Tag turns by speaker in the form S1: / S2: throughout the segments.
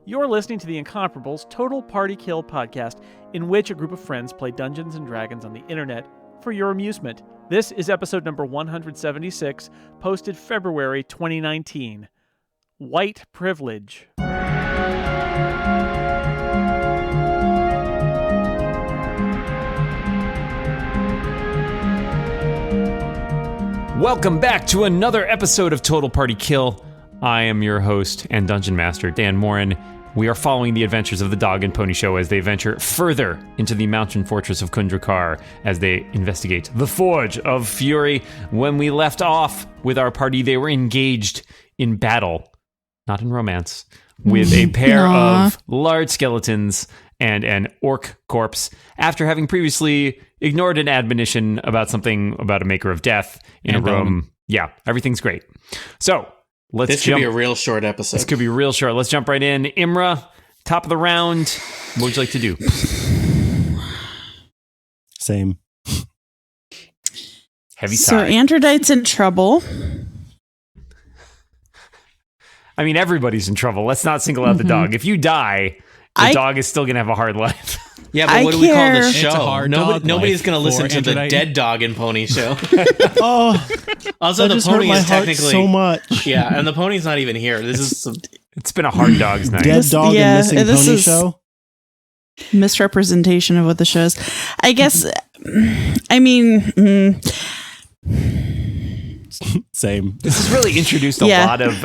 S1: You're listening to the Incomparables Total Party Kill podcast, in which a group of friends play Dungeons and Dragons on the internet for your amusement. This is episode number 176, posted February 2019. White Privilege.
S2: Welcome back to another episode of Total Party Kill. I am your host and Dungeon Master, Dan Morin. We are following the adventures of the Dog and Pony Show as they venture further into the mountain fortress of Kundrakar as they investigate the Forge of Fury. When we left off with our party, they were engaged in battle, not in romance, with a pair of large skeletons and an orc corpse after having previously ignored an admonition about something about a maker of death in a room. Yeah, everything's great. So
S3: This could be a real short episode.
S2: This could be real short. Let's jump right in. Imra, top of the round. What would you like to do?
S4: Same.
S2: Heavy
S5: So
S2: sigh.
S5: Androdite's in trouble.
S2: I mean, everybody's in trouble. Let's not single out the dog. If you die, the dog is still going to have a hard life.
S3: Yeah, but what do we call this
S6: It's a
S3: show?
S6: hard dog
S3: Nobody's going to
S6: life
S3: listen
S6: for
S3: to the
S6: Androdite.
S3: Dead Dog and Pony show.
S4: Oh,
S3: Also,
S4: that
S3: the
S4: just hurt
S3: pony
S4: my
S3: is
S4: heart
S3: technically
S4: so much.
S3: Yeah, and the pony's not even here. This is some.
S2: It's been a hard dog's night.
S4: Dead dog
S5: yeah,
S4: and missing
S5: this
S4: pony
S5: is-
S4: show.
S5: Misrepresentation of what the show is. I guess, I mean,
S4: Same.
S2: This has really introduced a
S5: Yeah.
S2: lot of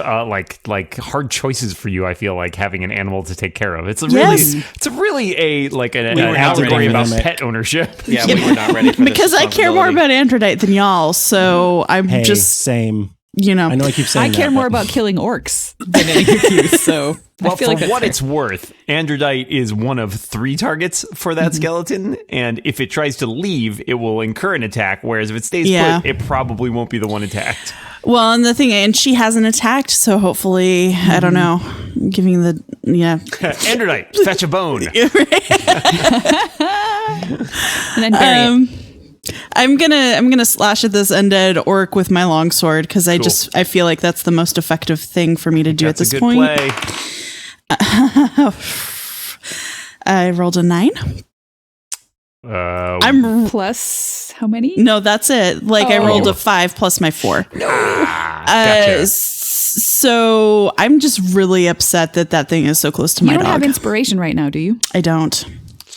S2: like hard choices for you. I feel like having an animal to take care of. It's a
S5: Yes.
S2: really an
S3: We were not
S2: allegory
S3: ready for
S2: about
S4: this.
S2: pet ownership.
S3: Yeah, we were not ready for this
S5: because I care more
S3: responsibility.
S5: about Androdite than y'all, so I'm
S4: Hey,
S5: just,
S4: same.
S5: you know.
S4: I know I keep saying
S6: I care
S4: that,
S6: more
S4: but
S6: about killing orcs than any of you, so
S2: Well,
S6: I feel
S2: for
S6: like that's
S2: what
S6: fair.
S2: it's worth, Androdite is one of 3 targets for that skeleton, and if it tries to leave, it will incur an attack, whereas if it stays
S5: Yeah.
S2: put, it probably won't be the one attacked.
S5: Well, and the thing, and she hasn't attacked, so hopefully, I don't know, giving the, yeah.
S2: Androdite, fetch a bone.
S6: And then bury it.
S5: I'm gonna slash at this undead orc with my longsword because I
S2: Cool.
S5: I feel like that's the most effective thing for me to do at
S2: That's
S5: this
S2: a good
S5: point.
S2: play.
S5: I rolled a 9. I'm
S6: Plus how many?
S5: no, that's it. Like I
S6: Oh.
S5: rolled a 5 plus my 4.
S2: Gotcha.
S5: So I'm just really upset that thing is so close to
S6: You
S5: my
S6: don't have
S5: dog.
S6: inspiration right now, do you?
S5: I don't.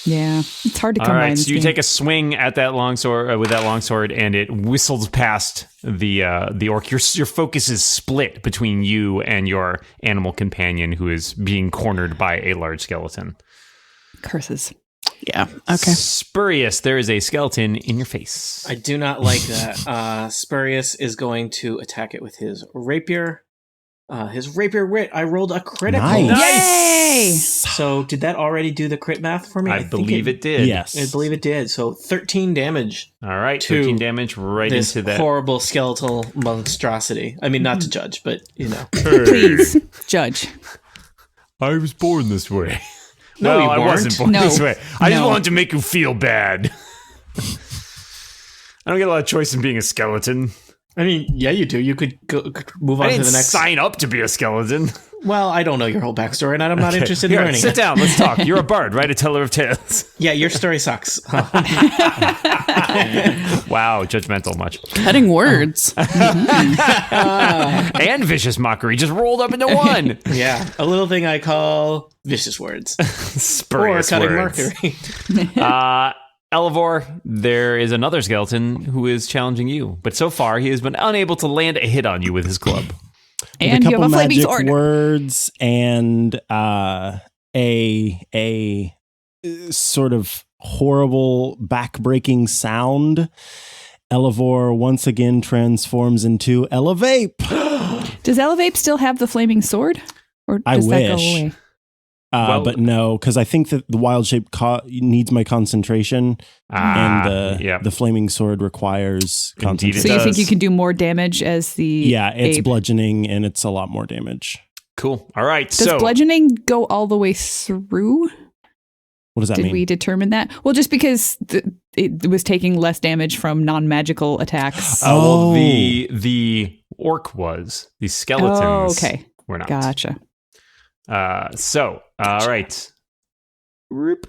S6: Yeah, it's hard to
S2: All
S6: come by. in
S2: right,
S6: this
S2: so you
S6: game.
S2: take a swing at that longsword with that longsword, and it whistles past the orc. Your focus is split between you and your animal companion, who is being cornered by a large skeleton.
S6: curses.
S5: Yeah. Okay.
S2: Spurious, there is a skeleton in your face.
S3: I do not like that. Spurious is going to attack it with his rapier. His rapier wit. I rolled a critical.
S6: Yay!
S3: So did that already do the crit math for me?
S2: I
S3: think
S2: believe it did.
S4: yes.
S3: I believe it did. So 13 damage.
S2: All right,
S3: To
S2: 13 damage right
S3: This
S2: into that.
S3: horrible skeletal monstrosity. I mean, not to judge, but you know.
S6: Please, judge.
S2: I was born this way.
S3: No,
S2: well,
S3: you
S2: I
S3: weren't.
S2: wasn't born
S6: No.
S2: this way. I just
S6: No.
S2: wanted to make you feel bad. I don't get a lot of choice in being a skeleton.
S3: I mean, yeah, you do. You could move on
S2: I
S3: to
S2: didn't
S3: the next.
S2: sign up to be a skeleton.
S3: Well, I don't know your whole backstory, and I'm not interested in
S2: Here,
S3: learning.
S2: sit
S3: it.
S2: down. Let's talk. You're a bard, right? A teller of tales.
S3: Yeah, your story sucks.
S2: Wow, judgmental much.
S5: Cutting words.
S2: And vicious mockery just rolled up into one.
S3: Yeah, a little thing I call vicious words or
S2: Spurious
S3: cutting
S2: words.
S3: mercury.
S2: Elevor, there is another skeleton who is challenging you, but so far he has been unable to land a hit on you with his club.
S6: And
S4: a
S6: you have
S4: couple
S6: a flaming
S4: magic
S6: sword.
S4: words and a sort of horrible back-breaking sound. Elevor once again transforms into Elevape.
S6: Does Elevape still have the flaming sword? Or
S4: I
S6: does that go
S4: wish.
S6: away?
S2: Well-
S4: But no, because I think that the wild shape needs my concentration, and the flaming sword requires
S2: Indeed it
S6: So
S4: concentration.
S6: you think
S2: does.
S6: you can do more damage as the
S4: Yeah, it's
S6: ape?
S4: bludgeoning, and it's a lot more damage.
S2: Cool. All right.
S6: Does
S2: so
S6: bludgeoning go all the way through?
S4: What does that
S6: Did
S4: mean?
S6: we determine that? Well, just because it was taking less damage from non-magical attacks.
S2: well,
S4: Oh.
S2: the orc was. The skeletons
S6: Oh, okay.
S2: were not.
S6: Gotcha.
S2: All right. Roop.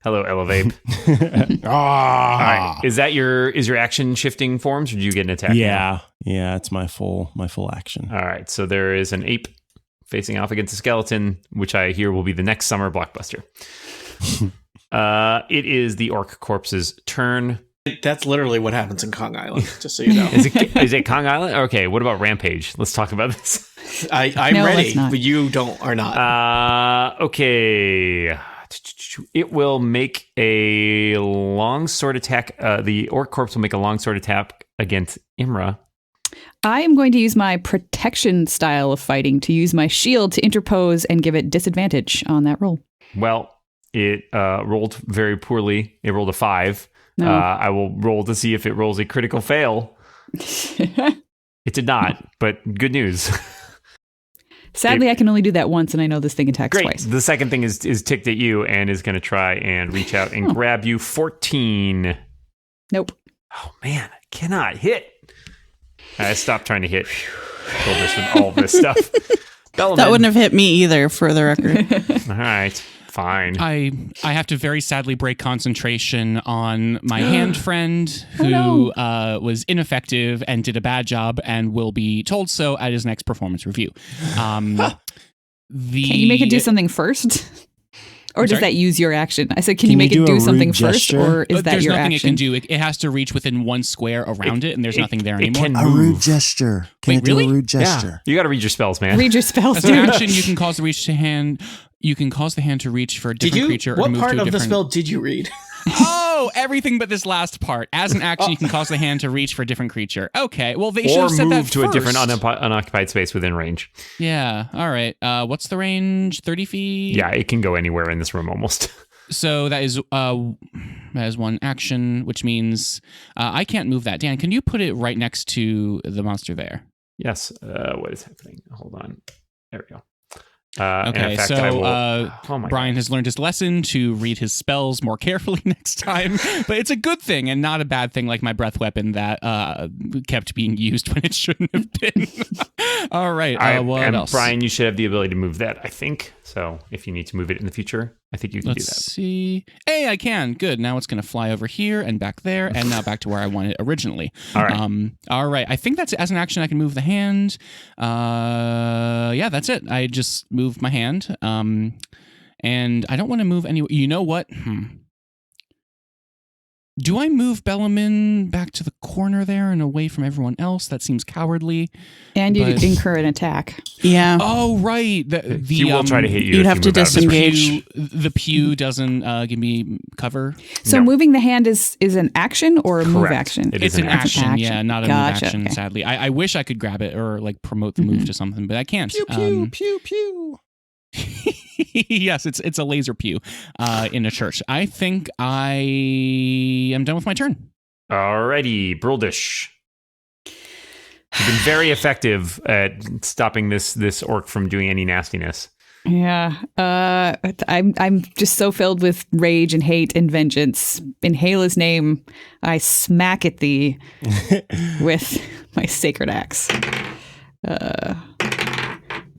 S2: Hello, Elevate.
S4: Ah.
S2: All right. Is your action shifting forms, or do you get an attack?
S4: Yeah. Yeah, it's my full action.
S2: All right. So there is an ape facing off against a skeleton, which I hear will be the next summer blockbuster. It is the orc corpse's turn.
S3: That's literally what happens in Kong Island, just so you know.
S2: Is it Kong Island? Okay, what about Rampage? Let's talk about this.
S3: I'm ready, but you are not.
S2: Okay. It will make a long sword attack. The orc corpse will make a long sword attack against Imra.
S6: I am going to use my protection style of fighting to use my shield to interpose and give it disadvantage on that roll.
S2: Well, it rolled very poorly. It rolled a 5.
S6: No.
S2: I will roll to see if it rolls a critical fail. It did not, but good news.
S6: Sadly, I can only do that once, and I know this thing attacks twice.
S2: The second thing is ticked at you and is going to try and reach out and grab you. 14.
S6: Nope.
S2: Oh, man. I cannot hit. I stopped trying to hit. Told this with all this stuff.
S5: That wouldn't have hit me either, for the record.
S2: All right. Fine.
S7: I have to very sadly break concentration on my hand friend who was ineffective and did a bad job and will be told so at his next performance review.
S6: Can you make it do something first? Or does that use your action? I said, can you make it do something first, or is that
S7: there's
S6: your
S7: nothing
S6: action?
S7: it can do. It has to reach within one square around it, and there's nothing there anymore.
S2: Can
S8: a rude gesture. Can it do
S7: really?
S8: a rude gesture?
S2: Yeah. You got to read your spells, man.
S6: Read your spells,
S7: As an
S6: dude.
S7: action, you can cause the reach to hand. You can cause the hand to reach for a different creature or
S3: what
S7: move
S3: part
S7: to a
S3: of the
S7: different.
S3: spell did you read?
S7: Oh, everything but this last part. As an action, you can cause the hand to reach for a different creature. Okay, well they should
S2: Or
S7: have said that
S2: move to a different
S7: first.
S2: unoccupied space within range.
S7: Yeah. All right. What's the range? 30 feet.
S2: Yeah, it can go anywhere in this room almost.
S7: So that is one action, which means I can't move that. Dan, can you put it right next to the monster there?
S2: Yes. What is happening? Hold on. There we go.
S7: Okay,
S2: in fact,
S7: so Brian has learned his lesson to read his spells more carefully next time, but it's a good thing and not a bad thing like my breath weapon that kept being used when it shouldn't have been. All right, what else?
S2: Brian, you should have the ability to move that, I think. So if you need to move it in the future, I think you can do that.
S7: Let's see. Hey, I can. Good. Now it's going to fly over here and back there and now back to where I wanted it originally.
S2: All right.
S7: All right. I think that's as an action I can move the hand. Yeah, that's it. I just moved my hand. And I don't want to move anywhere. You know what? Do I move Bellamin back to the corner there and away from everyone else? That seems cowardly.
S6: And you incur an attack.
S5: Yeah.
S7: Oh, right.
S2: He will try to hit you.
S5: You'd have to disengage.
S7: The pew doesn't give me cover.
S6: So moving the hand is an action or a move
S2: Correct.
S6: action?
S7: It's an action, yeah, not a move action,
S6: okay.
S7: sadly. I wish I could grab it or like promote the move to something, but I can't.
S4: Pew, pew, pew, pew.
S7: Yes, it's a laser pew in a church. I think I am done with my turn.
S2: Alrighty, Bruldish. You've been very effective at stopping this orc from doing any nastiness.
S6: Yeah. I'm just so filled with rage and hate and vengeance. In Hela's name, I smack at thee with my sacred axe.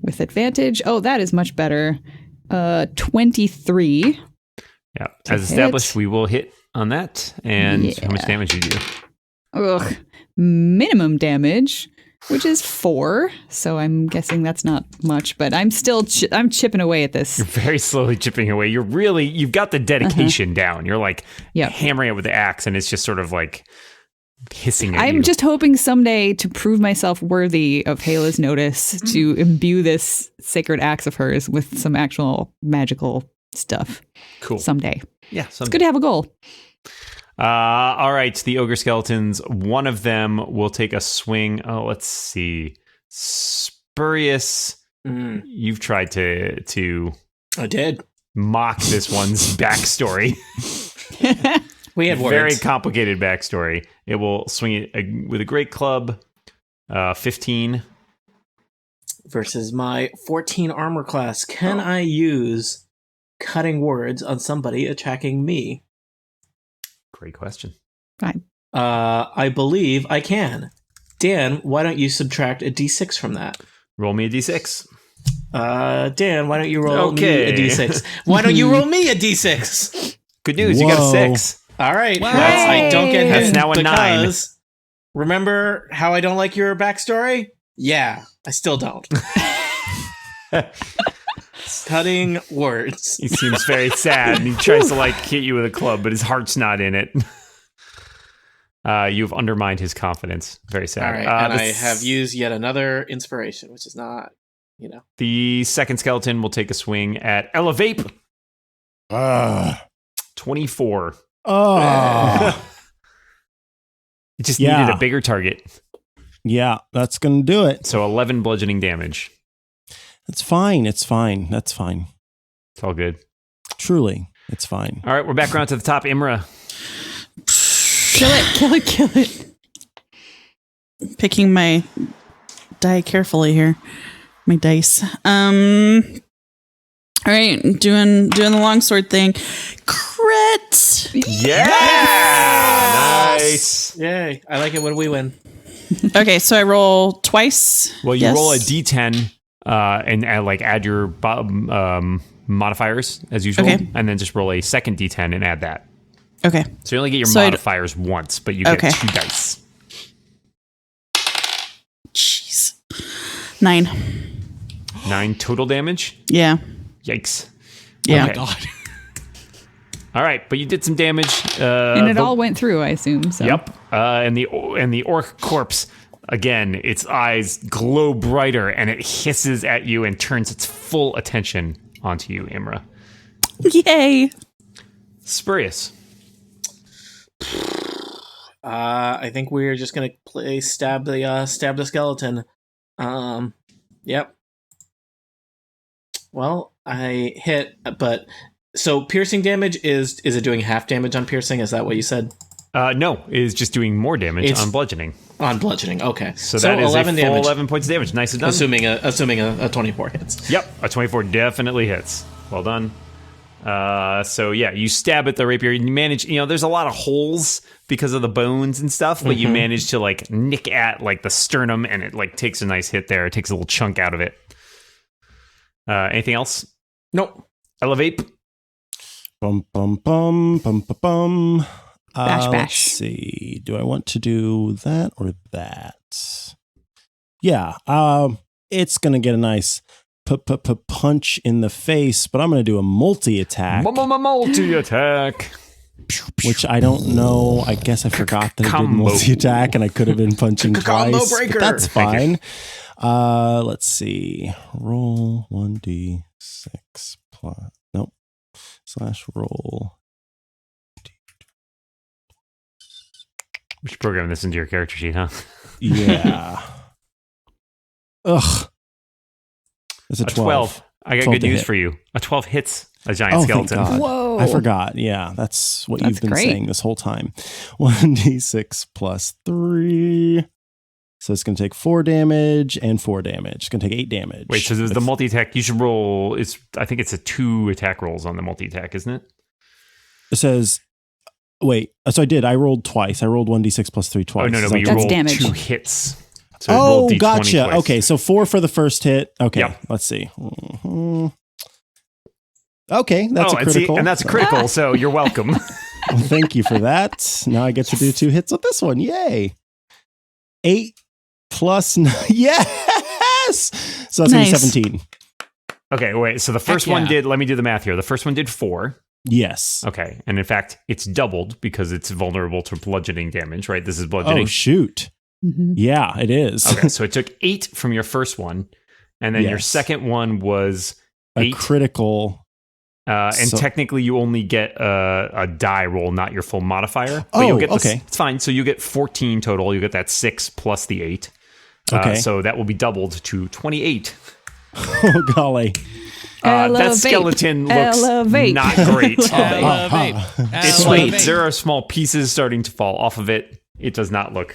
S6: With advantage. Oh, that is much better. 23.
S2: Yeah. As established, we will hit on that. And how much damage do you do?
S6: Ugh. Minimum damage, which is 4. So I'm guessing that's not much, but I'm still I'm chipping away at this.
S2: You're very slowly chipping away. You've got the dedication down. You're like hammering it with the axe, and it's just sort of like hissing at you.
S6: I'm just hoping someday to prove myself worthy of Hela's notice to imbue this sacred axe of hers with some actual magical stuff.
S2: Cool.
S6: Someday.
S2: Yeah.
S6: It's good to have a goal.
S2: All right. The ogre skeletons, one of them will take a swing. Oh, let's see. Spurious, you've tried to
S3: I did.
S2: mock this one's backstory.
S3: We have
S2: very
S3: words.
S2: complicated backstory. It will swing it with a great club. 15
S3: versus my 14 armor class. Can I use cutting words on somebody attacking me?
S2: Great question.
S6: Fine.
S3: I believe I can. Dan, why don't you subtract a d6 from that?
S2: Roll me a d6.
S3: Dan, why don't you roll me a d6? Why don't you roll me a d6?
S2: Good news, you got a 6.
S3: All right. Well, I don't get hit.
S2: That's now a 9.
S3: Remember how I don't like your backstory? Yeah, I still don't. Cutting words.
S2: He seems very sad, and he tries to hit you with a club, but his heart's not in it. You've undermined his confidence. Very sad.
S3: All right, and I have used yet another inspiration, which is not,
S2: The second skeleton will take a swing at Elevate. 24. It just needed a bigger target.
S4: Yeah, that's going to do it.
S2: So 11 bludgeoning damage.
S4: It's fine. It's fine. That's fine.
S2: It's all good.
S4: Truly, it's fine.
S2: All right, we're back around to the top. Imra.
S5: Kill it. Picking my die carefully here. My dice. All right, doing the longsword thing. Crit.
S2: Yeah! Nice.
S3: Yay. I like it when we win.
S5: Okay, so I roll twice.
S2: Well, you roll a d10 and add your modifiers as usual, and then just roll a second d10 and add that.
S5: Okay.
S2: So you only get your modifiers once, but you get 2 dice.
S5: Jeez. 9.
S2: 9 total damage?
S5: Yeah.
S2: Yikes.
S5: Yeah.
S2: Okay.
S7: Oh, God.
S2: All right, but you did some damage.
S6: And it all went through, I assume. So.
S2: Yep. And the orc corpse, again, its eyes glow brighter, and it hisses at you and turns its full attention onto you, Imra.
S5: Yay.
S2: Spurious.
S3: I think we're just gonna play stab the skeleton. Yep. Well, I hit, but so piercing damage is it doing half damage on piercing? Is that what you said?
S2: No, it is just doing more damage on bludgeoning.
S3: On bludgeoning, okay.
S2: So that is
S3: 11
S2: a full
S3: damage.
S2: 11 points of damage. Nicely done.
S3: Assuming a 24 hits.
S2: Yep, a 24 definitely hits. Well done. So yeah, you stab at the rapier. You manage, there's a lot of holes because of the bones and stuff, but you manage to nick at the sternum, and it takes a nice hit there. It takes a little chunk out of it. Anything else?
S3: Nope.
S2: Elevate.
S4: Bum bum bum bum bum bum.
S6: Bash.
S4: Let's see. Do I want to do that or that? Yeah. It's gonna get a nice punch in the face, but I'm gonna do a multi-attack.
S2: Multi-attack.
S4: Which I don't know. I guess I forgot that I did multi-attack and I could have been punching twice. But that's fine. Let's see. Roll 1d6 plus. Nope. / roll.
S2: We should program this into your character sheet, huh?
S4: Yeah. Ugh. It's a 12.
S2: I got good news for you. A 12 hits a giant skeleton.
S4: Thank God.
S6: Whoa.
S4: I forgot. Yeah, that's what you've been saying this whole time. 1d6 plus 3. So it's going to take 4 damage and 4 damage. It's going to take 8 damage.
S2: Wait, so there's the multi-attack. You should roll. I think it's a 2 attack rolls on the multi-attack, isn't it?
S4: It says... Wait, so I did. I rolled twice. I rolled 1d6 plus 3 twice.
S2: Oh, no, but you rolled damage. 2 hits.
S4: So gotcha. Twice. Okay, so 4 for the first hit. Okay, Let's see. Mm-hmm. Okay, that's a critical.
S2: And that's a critical, so you're welcome.
S4: Well, thank you for that. Now I get to do 2 hits with this one. Yay. 8 plus 9. Yes! So that's going to be 17.
S2: Okay, wait. So the first one did, let me do the math here. The first one did 4.
S4: Yes.
S2: Okay. And in fact, it's doubled because it's vulnerable to bludgeoning damage, right? This is bludgeoning.
S4: Oh, shoot. Mm-hmm. Yeah, it is.
S2: Okay. So it took 8 from your first one. And then your second one was 8.
S4: A critical.
S2: And technically you only get a die roll, not your full modifier. But you'll get
S4: okay.
S2: It's fine. So you get 14 total. You get that 6 plus the 8.
S4: Okay.
S2: So that will be doubled to 28.
S4: Oh, golly.
S2: That skeleton looks not great. There are small pieces starting to fall off of it. It does not look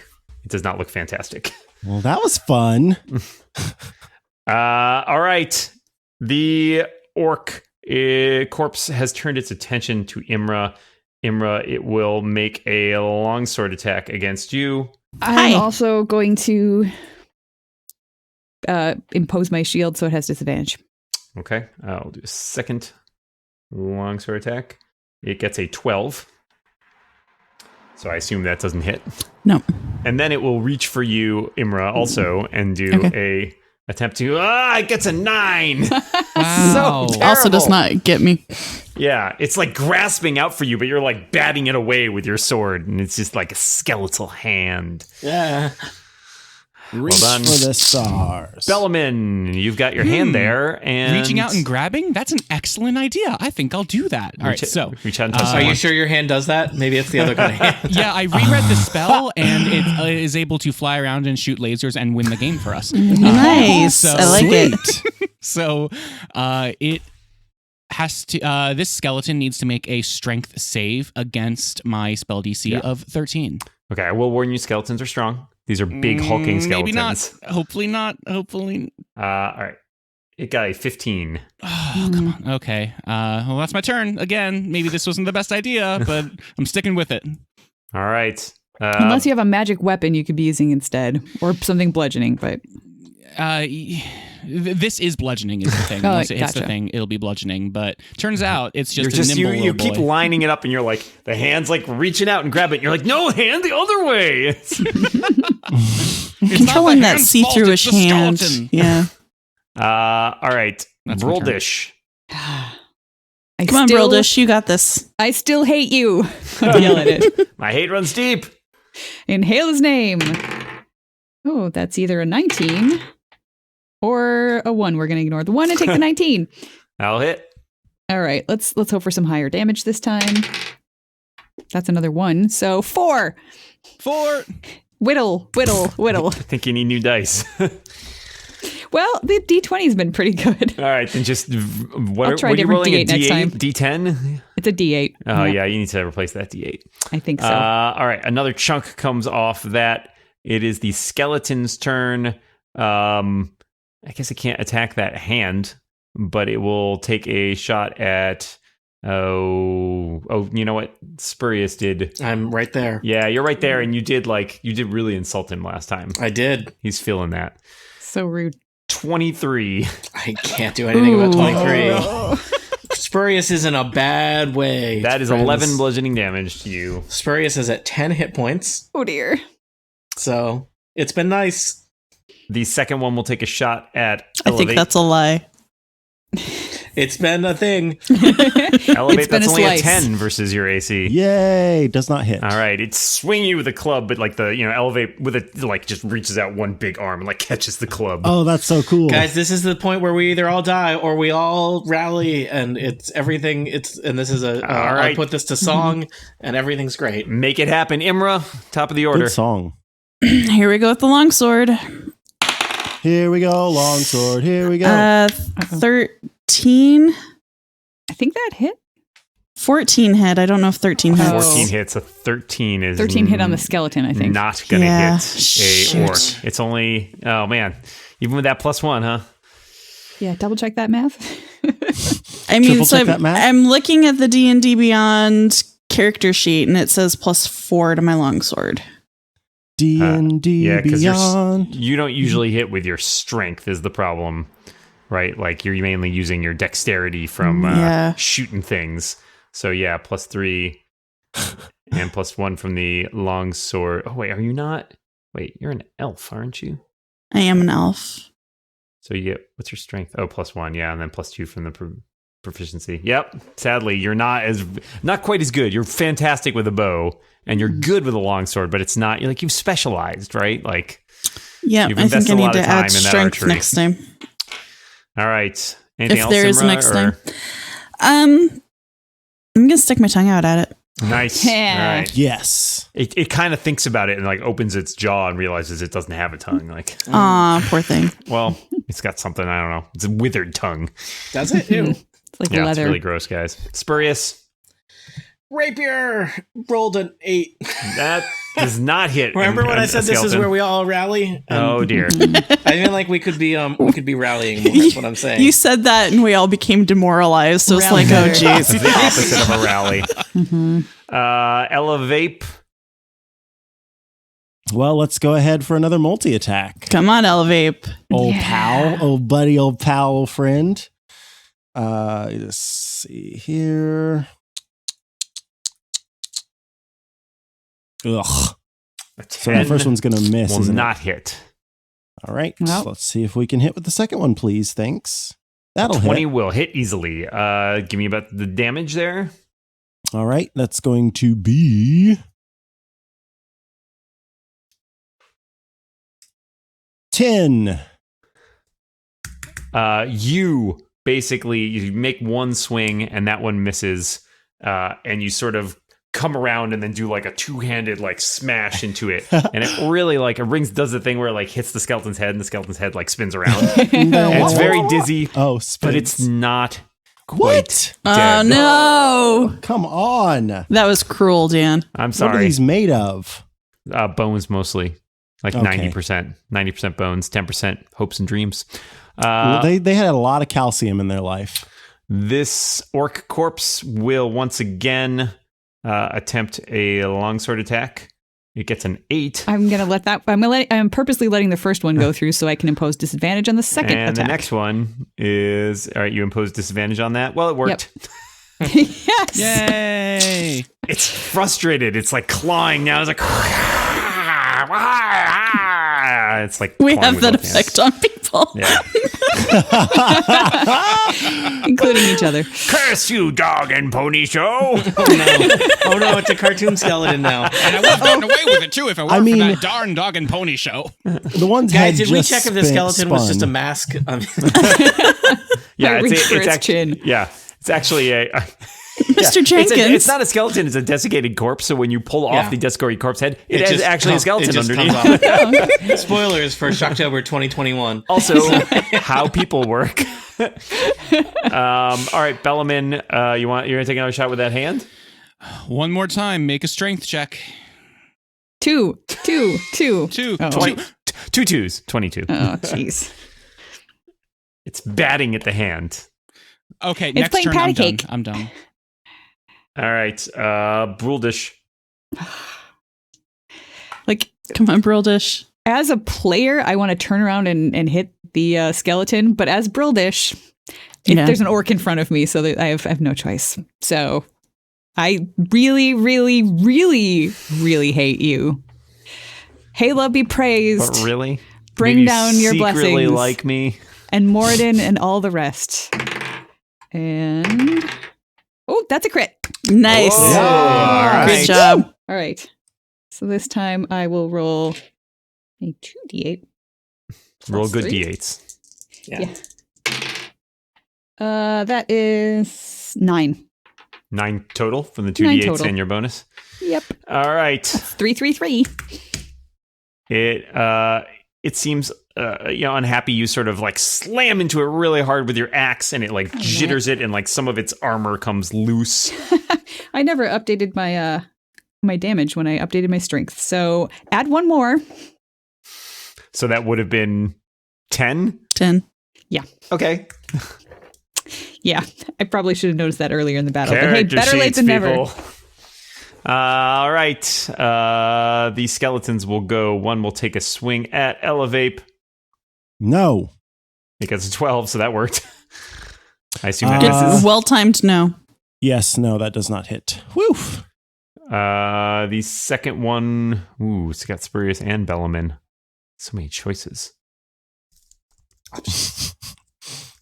S2: fantastic.
S4: Well, that was fun.
S2: All right. The orc corpse has turned its attention to Imra. Imra, it will make a longsword attack against you.
S6: I'm also going to impose my shield so it has disadvantage.
S2: Okay, I'll do a second longsword attack. It gets a 12. So I assume that doesn't hit.
S5: No.
S2: And then it will reach for you, Imra, also, and do a attempt to... it gets a 9!
S7: Wow.
S2: So
S5: Also does not get me.
S2: Yeah, it's like grasping out for you, but you're like batting it away with your sword, and it's just like a skeletal hand.
S3: Yeah.
S4: Reach
S2: done.
S4: for the stars.
S2: Bellamin, you've got your hand there, and...
S7: Reaching out and grabbing? That's an excellent idea. I think I'll do that. All right, so...
S2: Reach out and touch
S3: Are
S2: someone.
S3: you sure your hand does that? Maybe it's the other kind of hand.
S7: Yeah, I reread the spell, and it is able to fly around and shoot lasers and win the game for us.
S5: Nice.
S7: So-
S5: I like it.
S7: So it has to... this skeleton needs to make a strength save against my spell DC of 13.
S2: Okay, I will warn you, skeletons are strong. These are big hulking skeletons.
S7: Maybe not. Hopefully not. Hopefully.
S2: All right. It got a 15.
S7: Oh, come on. Okay. Well, that's my turn. Again, maybe this wasn't the best idea, but I'm sticking with it.
S2: All right.
S6: Unless you have a magic weapon you could be using instead, or something bludgeoning, but...
S7: This is bludgeoning is the thing.
S6: Oh,
S7: Once it hits the
S6: gotcha.
S7: thing, it'll be bludgeoning. But turns out it's
S2: You're
S7: just a nimble
S2: you
S7: little
S2: keep
S7: boy.
S2: lining it up, and you're like, the hand's like reaching out and grab it. And you're like, no, hand the other way.
S5: Controlling that
S7: hand's fault,
S5: see-through-ish
S7: it's the
S5: hand.
S7: skeleton.
S5: Yeah.
S2: All right.
S7: That's my
S2: Roll
S7: turn.
S2: dish.
S5: Come on, Brildish. You got this.
S6: I still hate you. I'll yell at it.
S2: My hate runs deep.
S6: In Hala's name. Oh, that's either a 19 or a 1. We're going to ignore the 1 and take the 19.
S2: I'll hit.
S6: All right, let's hope for some higher damage this time. That's another 1. So 4.
S7: 4.
S6: Whittle.
S2: I think you need new dice.
S6: Well, the D20's been pretty good.
S2: All right, then just
S6: I'll try
S2: what are you
S6: different
S2: rolling? A
S6: D8 next time.
S2: D10?
S6: It's a D8.
S2: Oh, yeah, you need to replace that D8.
S6: I think so.
S2: All right, another chunk comes off that. It is the skeleton's turn. I guess it can't attack that hand, but it will take a shot at... Oh, you know what? Spurious did.
S3: I'm right there.
S2: Yeah, you're right there, and you did really insult him last time.
S3: I did.
S2: He's feeling that.
S6: So rude.
S2: 23.
S3: I can't do anything about 23.
S6: Oh.
S3: Spurious is in a bad way.
S2: That is
S3: friends.
S2: 11 bludgeoning damage to you.
S3: Spurious is at 10 hit points.
S6: Oh, dear.
S3: So it's been nice.
S2: The second one will take a shot at
S5: I think
S2: Elevate.
S5: that's a lie.
S3: It's been a thing.
S2: Elevate,
S6: It's been
S2: that's
S6: a
S2: only a
S6: slice.
S2: 10 versus your AC.
S4: Yay! Does not hit.
S2: All right, it's swinging you with a club, but like Elevate with it, like just reaches out one big arm and like catches the club.
S4: Oh, that's so cool.
S3: Guys, this is the point where we either all die or we all rally, and it's everything. And this is
S2: All right.
S3: I put this to song, and everything's great.
S2: Make it happen, Imra. Top of the order.
S4: Good song.
S5: Here we go with the longsword.
S4: Here we go, longsword. Here we go.
S5: 13.
S6: I think that hit.
S5: 14 hit. I don't know if 13 hits.
S2: 14 hits. A 13 is
S6: 13 hit on the skeleton, I think.
S2: not gonna
S5: Yeah,
S2: hit a
S5: shoot.
S2: orc. It's only man, even with that +1, huh?
S6: Yeah, double check that math.
S5: I mean,
S4: Triple
S5: so
S4: check that math?
S5: I'm looking at the D&D Beyond character sheet, and it says +4 to my longsword.
S4: D&D
S2: yeah, because
S4: Beyond.
S2: you don't usually hit with your strength is the problem, right? Like you're mainly using your dexterity from
S5: Yeah.
S2: shooting things. So yeah, +3 and +1 from the longsword. Oh wait, are you not? Wait, you're an elf, aren't you?
S5: I am an elf.
S2: So you get, what's your strength? Oh, +1, yeah, and then +2 from the proficiency. Yep. Sadly, you're not quite as good. You're fantastic with a bow, and you're good with a longsword, but it's not. You're like you've specialized, right? Like
S5: Yeah,
S2: you've
S5: I think
S2: invested
S5: I
S2: a
S5: need
S2: lot
S5: to
S2: of time
S5: add
S2: in that
S5: strength
S2: archery.
S5: next time.
S2: All right. Anything
S5: If
S2: else,
S5: there is
S2: Imra,
S5: next
S2: or-
S5: time. I'm gonna stick my tongue out at it.
S2: Nice.
S6: Yeah.
S2: All right.
S4: Yes.
S2: It kind of thinks about it and like opens its jaw and realizes it doesn't have a tongue. Like,
S5: Aw, poor thing.
S2: well, it's got something. I don't know. It's a withered tongue.
S3: Does it? Ew.
S6: It's like
S2: Yeah,
S6: leather.
S2: it's really gross, guys. Spurious.
S3: Rapier rolled an 8.
S2: That does not hit.
S3: Remember when I said this is where we all rally?
S2: Oh dear.
S3: I feel like we could be rallying more. That's what I'm saying.
S5: You said that, and we all became demoralized. So it's like, oh,
S2: It's
S5: jeez.
S2: the opposite of a rally.
S6: Mhm.
S2: Elevate.
S4: Well, let's go ahead for another multi-attack.
S5: Come on, Elevate.
S4: Old pal, old buddy, old pal, old friend. Let's see here. Ugh. So that first one's going to miss,
S2: will
S4: isn't
S2: not
S4: it?
S2: hit.
S4: All right.
S6: Well.
S4: Let's see if we can hit with the second one, please. Thanks. That'll
S2: 20
S4: hit.
S2: will hit easily. Give me about the damage there.
S4: All right. That's going to be 10.
S2: You basically you make one swing and that one misses, and you sort of come around and then do like a two-handed like smash into it, and it really like it does the thing where it like hits the skeleton's head and the skeleton's head like spins around. And it's very dizzy.
S4: Oh,
S2: but it's not quite
S4: What?
S5: Oh,
S2: dead.
S5: no.
S4: Come on.
S5: That was cruel, Dan.
S2: I'm
S4: What are
S2: sorry.
S4: these made of?
S2: Bones mostly, like
S4: Okay.
S2: 90% bones, 10% hopes and dreams.
S4: They had a lot of calcium in their life.
S2: This orc corpse will once again attempt a longsword attack. It gets an 8.
S6: I'm gonna let that. I'm purposely letting the first one go through so I can impose disadvantage on the second
S2: And
S6: attack.
S2: the next one is all right. You impose disadvantage on that. Well, it worked.
S6: Yes.
S7: Yay!
S2: It's frustrated. It's like clawing now. It's like it's like
S5: We
S2: clawing
S5: have that
S2: with both hands.
S5: effect on people.
S2: Yeah.
S6: Including each other.
S2: Curse you, dog and pony show!
S3: Oh no, it's a cartoon skeleton now.
S7: And I would have gotten away with it too if it weren't
S4: mean-
S7: for that darn dog and pony show.
S4: The ones
S3: Guys,
S4: had
S3: did we
S4: just
S3: check if the skeleton was just a mask?
S2: Yeah,
S6: I reach for its chin.
S2: Yeah, it's actually a.
S5: Mr. Jenkins.
S2: It's not a skeleton; it's a desiccated corpse. So when you pull off
S3: Yeah.
S2: the descicated corpse head, it has
S3: just
S2: actually a
S3: comes-
S2: skeleton
S3: it just
S2: underneath.
S3: comes out. Spoilers for Shocktober 2021.
S2: Also, how people work. All right, Bellamin, you're gonna take another shot with that hand?
S7: One more time, make a strength check.
S6: 2.
S7: Two.
S6: Oh.
S2: 2 twos, 22.
S6: Oh, jeez.
S2: It's batting at the hand.
S7: Okay,
S6: It's
S7: next
S6: playing
S7: turn.
S6: patty
S7: I'm done.
S6: cake.
S7: I'm done.
S2: All right, Bruldish.
S6: Like,
S5: Come on, Brildish.
S6: as a player, I want to turn around and hit the skeleton, but as Brildish,
S5: Yeah.
S6: there's an orc in front of me, so I have no choice. So I really, really, really, really hate you. Hela be praised.
S2: But really?
S6: Bring
S2: Maybe
S6: down your
S2: secretly
S6: blessings.
S2: like me.
S6: And Morden and all the rest. And oh, that's a crit.
S5: Nice.
S2: Whoa, all right.
S5: Good job.
S6: All right. So this time I will roll a 2d8.
S2: Roll
S6: Plus
S2: good
S6: 3.
S2: D8s.
S3: Yeah.
S6: That is 9.
S2: 9 total from the 2
S6: 9
S2: D8s
S6: total.
S2: and your bonus.
S6: Yep.
S2: All right.
S6: 333.
S2: It seems unhappy. You sort of like slam into it really hard with your axe, and it like jitters it, and like some of its armor comes loose.
S6: I never updated my my damage when I updated my strength. So add one more.
S2: So that would have been 10.
S5: 10.
S2: Okay.
S6: Yeah, I probably should have noticed that earlier in the battle. But hey,
S2: Character
S6: better late
S2: sheets,
S6: than never.
S2: people. All right. These skeletons will go. One will take a swing at Elevate.
S4: No.
S2: It gets a 12, so that worked. I assume that
S4: Good.
S2: misses.
S5: Well timed, no.
S4: Yes, no, that does not hit. Woof.
S2: The second one, it's got Spurious and Bellamin. So many choices.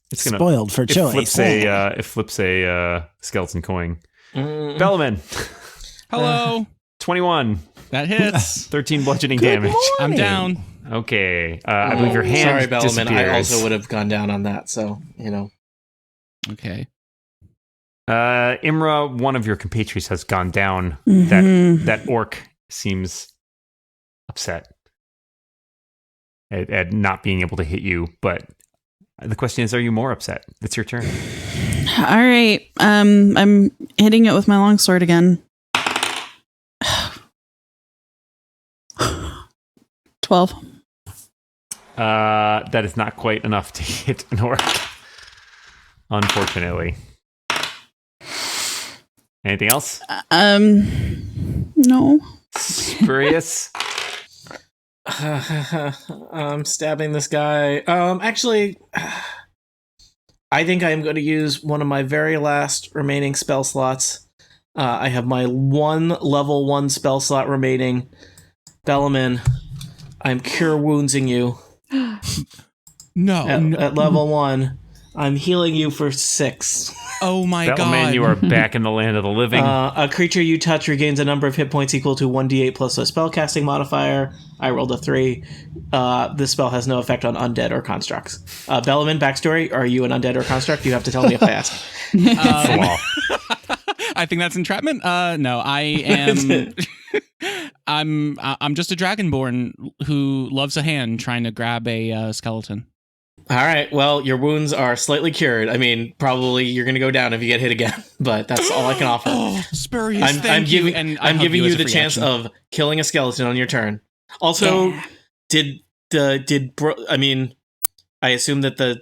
S2: It's gonna
S4: Spoiled for choice.
S2: it flips a skeleton coin. Bellamin,
S7: Hello.
S2: 21,
S7: That hits.
S2: 13 bludgeoning
S4: Good
S2: damage.
S7: I'm
S4: morning.
S7: down.
S2: Okay, I believe your hand
S3: Sorry, Bellamin. I
S2: disappears.
S3: also would have gone down on that. So
S7: Okay.
S2: Imra, one of your compatriots has gone down.
S5: Mhm.
S2: That orc seems upset at not being able to hit you, but the question is, are you more upset? It's your turn.
S5: All right. I'm hitting it with my longsword again. 12.
S2: That is not quite enough to hit an orc, unfortunately. Anything else?
S5: No.
S2: Spurious?
S3: I'm stabbing this guy. Actually, I think I am going to use one of my very last remaining spell slots. I have my one level 1 spell slot remaining. Bellaman, I'm cure woundsing you.
S7: No.
S3: At level 1. I'm healing you for 6.
S7: Oh my god.
S2: Bellaman, you are back in the land of the living.
S3: A creature you touch regains a number of hit points equal to 1d8 plus a spellcasting modifier. I rolled a 3. This spell has no effect on undead or constructs. Bellaman, backstory, are you an undead or construct? You have to tell me if I ask.
S7: I think that's entrapment. No, I am. I'm just a dragonborn who loves a hand trying to grab a skeleton.
S3: All right, well, your wounds are slightly cured. I mean, probably you're going to go down if you get hit again, but that's all I can offer.
S7: Oh, Spurious, I'm
S3: giving you the chance of killing a skeleton on your turn. Also, I assume that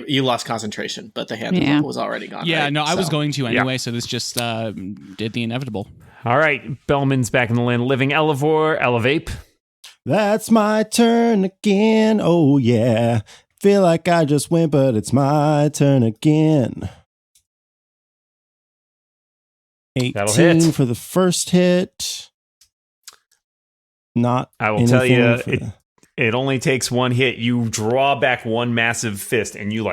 S3: you lost concentration, but the hand was already gone.
S7: Yeah,
S3: right?
S7: no, I was going to anyway, so this just did the inevitable.
S2: All right, Bellaman's back in the land of the living. Elevate.
S4: That's my turn again. Oh, yeah. Feel like I just went, but it's my turn again. 18 for the first hit. Not.
S2: I will tell you, it only takes one hit. You draw back one massive fist and you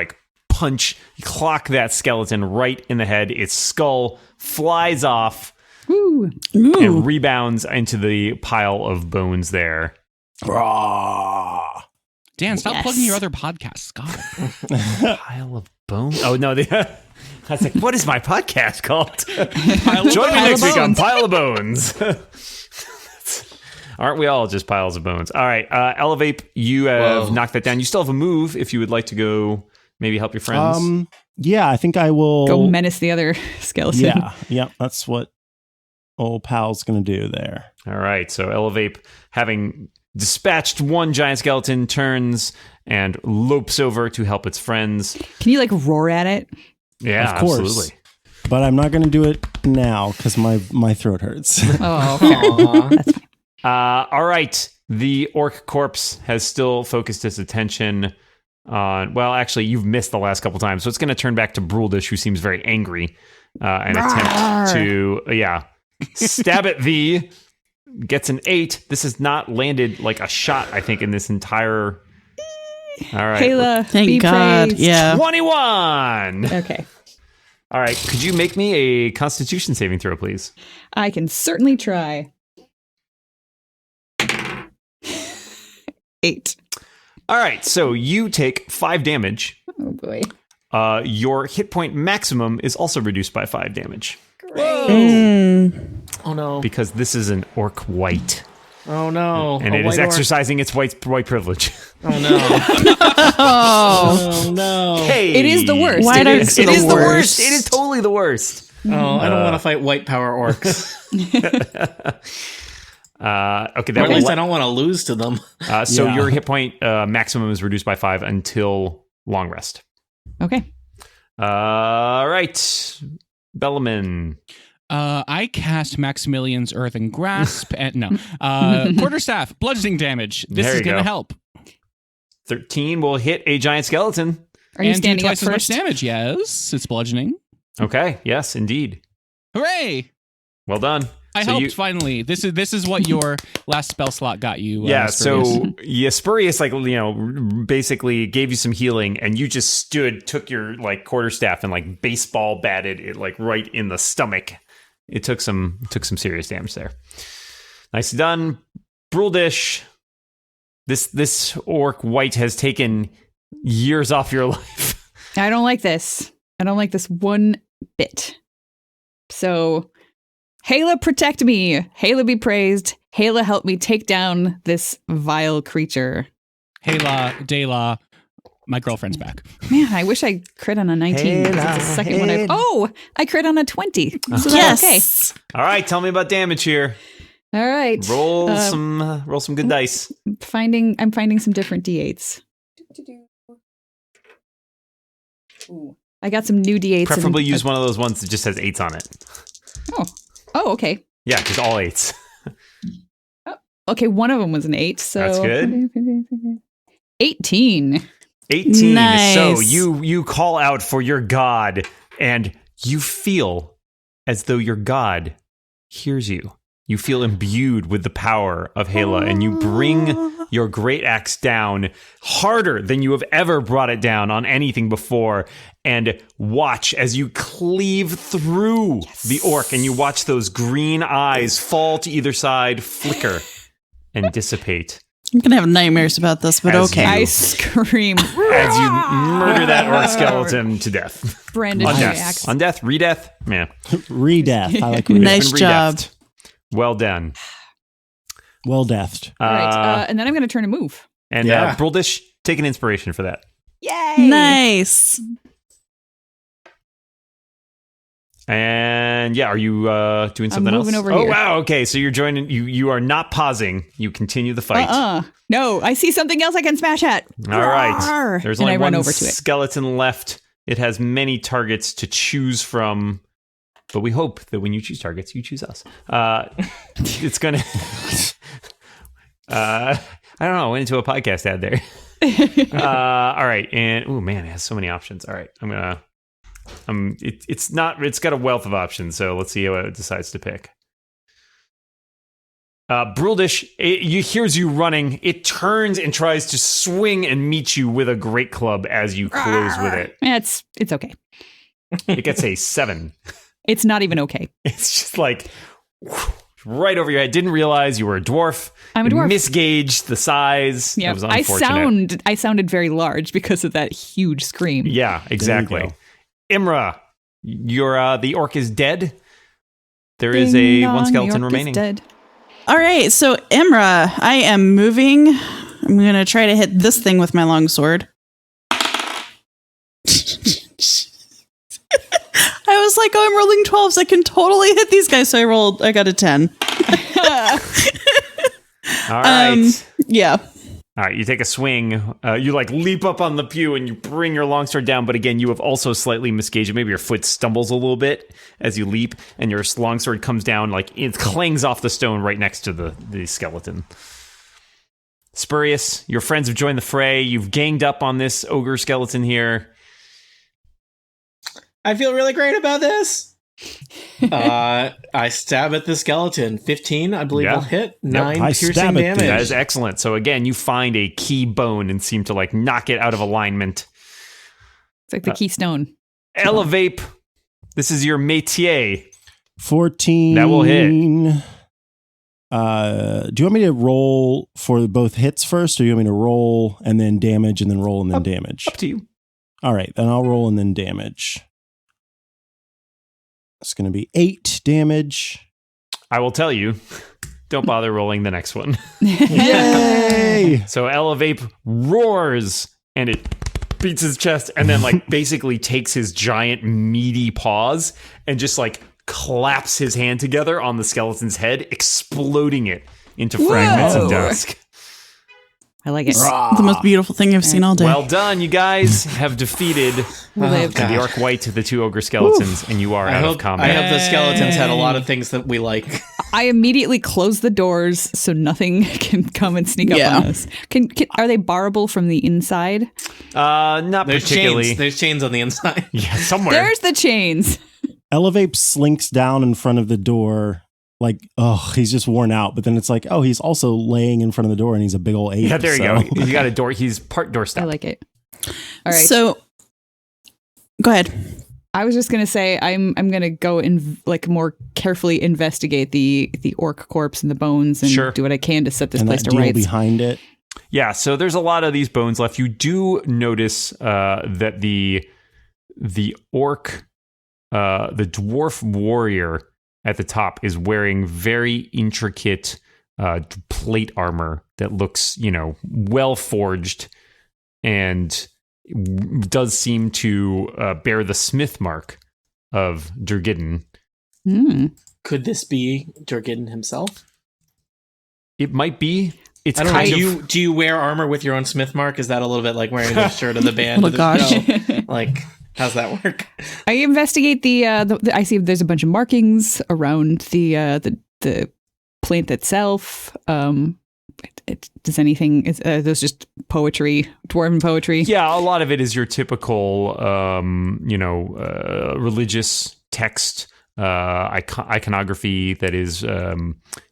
S2: clock that skeleton right in the head. Its skull flies off.
S5: Ooh.
S2: And rebounds into the pile of bones there.
S7: Dan, stop plugging your other podcasts. God.
S2: Pile of bones? Oh, no. I was like, what is my podcast called? Join me next week on Pile of Bones. Aren't we all just piles of bones? All right. Elevate, you have knocked that down. You still have a move if you would like to go maybe help your friends.
S4: Yeah, I think I will.
S6: Go menace the other skeleton.
S4: Yeah, that's what old pal's gonna do there.
S2: All right, so Elevate, having dispatched one giant skeleton, turns and lopes over to help its friends.
S6: Can you roar at it?
S2: Yeah,
S4: of course.
S2: Absolutely.
S4: But I'm not gonna do it now because my throat hurts.
S6: Oh, that's fine.
S2: All right, the orc corpse has still focused its attention on. Well, actually, you've missed the last couple times, so it's going to turn back to Bruldish, who seems very angry, and attempt to stab at thee. Gets an 8. This has not landed like a shot, I think, in this entire... All right.
S6: Kayla,
S5: thank God.
S6: Praised.
S5: Yeah.
S2: 21!
S6: Okay.
S2: All right. Could you make me a Constitution saving throw, please?
S6: I can certainly try. 8.
S2: All right. So you take 5 damage.
S6: Oh, boy.
S2: Your hit point maximum is also reduced by 5 damage.
S3: Oh no!
S2: Because this is an orc wight.
S3: Oh no!
S2: And it is exercising its white privilege.
S3: Oh no! Oh no!
S2: Hey,
S6: it is the worst.
S5: It is
S2: the worst. It is totally the worst.
S3: Oh, I don't want to fight white power orcs.
S2: Okay,
S3: or at least I don't want to lose to them.
S2: So your hit point maximum is reduced by 5 until long rest.
S6: Okay.
S2: All right. Bellaman.
S7: I cast Maximilian's Earthen Grasp and quarterstaff, bludgeoning damage. This is going to help.
S2: 13 will hit a giant skeleton.
S6: Are you standing
S7: twice
S6: up
S7: as
S6: first?
S7: much damage? Yes, it's bludgeoning.
S2: Okay. Yes, indeed.
S7: Hooray!
S2: Well done.
S7: I helped finally. This is what your last spell slot got you.
S2: Spurious basically gave you some healing, and you just took your quarterstaff and baseball batted it right in the stomach. It took some serious damage there. Nicely done, Bruldish. This orc wight has taken years off your life.
S6: I don't like this. I don't like this one bit. So, Hala, protect me. Hala, be praised. Hala, help me take down this vile creature.
S7: Hala, Dela, my girlfriend's back.
S6: Man, I wish I crit on a 19. It's the second one I crit on a 20. So
S5: yes.
S6: Okay.
S2: All right, tell me about damage here.
S6: All right.
S2: Roll some good dice.
S6: I'm finding some different D8s. Ooh. I got some new D8s.
S2: Preferably use one of those ones that just has 8s on it.
S6: Oh, okay.
S2: Yeah, just all 8s.
S6: Okay, one of them was an 8, so
S2: That's good.
S6: 18.
S2: 18.
S5: Nice.
S2: So you call out for your god, and you feel as though your god hears you. You feel imbued with the power of Hela, and you bring your great axe down harder than you have ever brought it down on anything before, and watch as you cleave through the orc, and you watch those green eyes fall to either side, flicker, and dissipate.
S5: I'm going to have nightmares about this, but
S2: As
S5: okay.
S6: I scream.
S2: As you murder that orc skeleton to death.
S6: Brandish
S2: On
S6: my
S2: death.
S6: axe.
S2: On death? Re-death? Man.
S4: Redeath. I like
S5: Nice
S2: Been
S5: job.
S2: re-deathed. Well done.
S4: Well deathed.
S6: All right, and then I'm going to turn and move.
S2: And
S3: Yeah.
S2: Bruldish, take an inspiration for that.
S6: Yay!
S5: Nice.
S2: And yeah, are you doing something else?
S6: moving over
S2: Oh
S6: here.
S2: wow, okay. So you're joining. You are not pausing. You continue the fight.
S6: No, I see something else I can smash at.
S2: All right.
S6: Rawr.
S2: There's
S6: And
S2: only
S6: I run
S2: one
S6: over to it.
S2: skeleton left. It has many targets to choose from, but we hope that when you choose targets, you choose us. It's gonna. I don't know. I went into a podcast ad there. All right, and oh man, it has so many options. All right, I'm gonna. It's not. It's got a wealth of options. So let's see how it decides to pick. Bruldish, it hears you running. It turns and tries to swing and meet you with a great club as you close with it.
S6: It's okay.
S2: It gets a 7.
S6: It's not even okay.
S2: It's just like right over your head. Didn't realize you were a dwarf.
S6: I'm a dwarf.
S2: Misgauged the size.
S6: Yeah,
S2: That was unfortunate.
S6: I sounded very large because of that huge scream.
S2: Yeah, exactly.
S4: go.
S2: Imra, the orc is dead. There
S6: Ding
S2: is a
S6: dong,
S2: one
S6: the
S2: skeleton
S6: orc is
S2: remaining.
S6: dead.
S5: All right, so Imra, I am moving. I'm going to try to hit this thing with my longsword. I was like, oh, I'm rolling 12s. I can totally hit these guys. So I got a 10.
S2: All right.
S5: Yeah.
S2: All right, you take a swing. You like leap up on the pew and you bring your longsword down. But again, you have also slightly misgauged. Maybe your foot stumbles a little bit as you leap, and your longsword comes down like it clangs off the stone right next to the skeleton. Spurious, your friends have joined the fray. You've ganged up on this ogre skeleton here.
S3: I feel really great about this. I stab at the skeleton. 15, I believe, will hit. 9
S4: I
S3: piercing
S4: stab at
S3: damage.
S2: That is excellent. So again, you find a key bone and seem to like knock it out of alignment.
S6: It's like the keystone.
S2: Elevate. This is your métier.
S4: 14.
S2: That will hit.
S4: Do you want me to roll for both hits first, or do you want me to roll and then damage and then roll and then damage?
S2: Up to you.
S4: All right, then I'll roll and then damage. It's going to be 8 damage.
S2: I will tell you, don't bother rolling the next one.
S4: Yay!
S2: So Elevate roars and it beats his chest and then like basically takes his giant meaty paws and just like claps his hand together on the skeleton's head, exploding it into fragments of dust.
S6: I like it.
S5: The most beautiful thing I've seen all day.
S2: Well done, you guys have defeated
S6: Lived.
S2: the orc Wight, the 2 ogre skeletons, and you are out of combat.
S3: I hope the skeletons had a lot of things that we like.
S6: I immediately close the doors so nothing can come and sneak up
S5: Yeah.
S6: on us. Are they barrable from the inside?
S2: Not
S3: There's
S2: particularly.
S3: chains. There's chains on the inside.
S2: Yeah, somewhere.
S6: There's the chains.
S4: Elevate slinks down in front of the door. Like, oh, he's just worn out. But then it's like, oh, he's also laying in front of the door and he's a big old ape.
S2: Yeah, there you
S4: so.
S2: go. You got a door. He's part doorstep.
S6: I like it. All right.
S5: So, go ahead.
S6: I was just gonna say I'm gonna go and like more carefully investigate the orc corpse and the bones and
S2: Sure.
S6: do what I can to set this
S4: And
S6: place
S4: that
S6: to
S4: deal
S6: rights.
S4: behind it.
S2: Yeah, so there's a lot of these bones left. You do notice that the orc, the dwarf warrior at the top is wearing very intricate plate armor that looks, well forged and does seem to bear the smith mark of Durgiddon.
S3: Could this be Durgiddon himself?
S2: It might be. It's
S3: I don't know.
S2: kind
S3: Do
S2: of.
S3: you wear armor with your own smith mark? Is that a little bit like wearing the shirt of the band?
S5: Oh,
S3: to the
S5: gosh.
S3: show? Like, how's that work?
S6: I investigate the I see there's a bunch of markings around the plinth itself? Does anything? Is those just poetry, dwarven poetry?
S2: Yeah, a lot of it is your typical, religious text, iconography that is,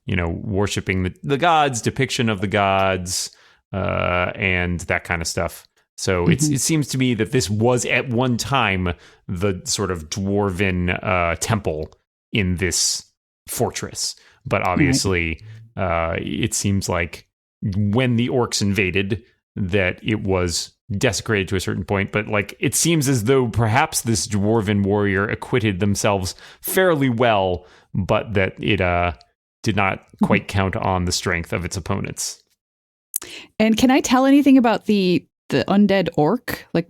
S2: worshiping the gods, depiction of the gods, and that kind of stuff. So it seems to me that this was at one time the sort of dwarven temple in this fortress. But obviously, it seems like when the orcs invaded, that it was desecrated to a certain point. But like, it seems as though perhaps this dwarven warrior acquitted themselves fairly well, but that it did not quite count on the strength of its opponents.
S6: And can I tell anything about the undead orc? Like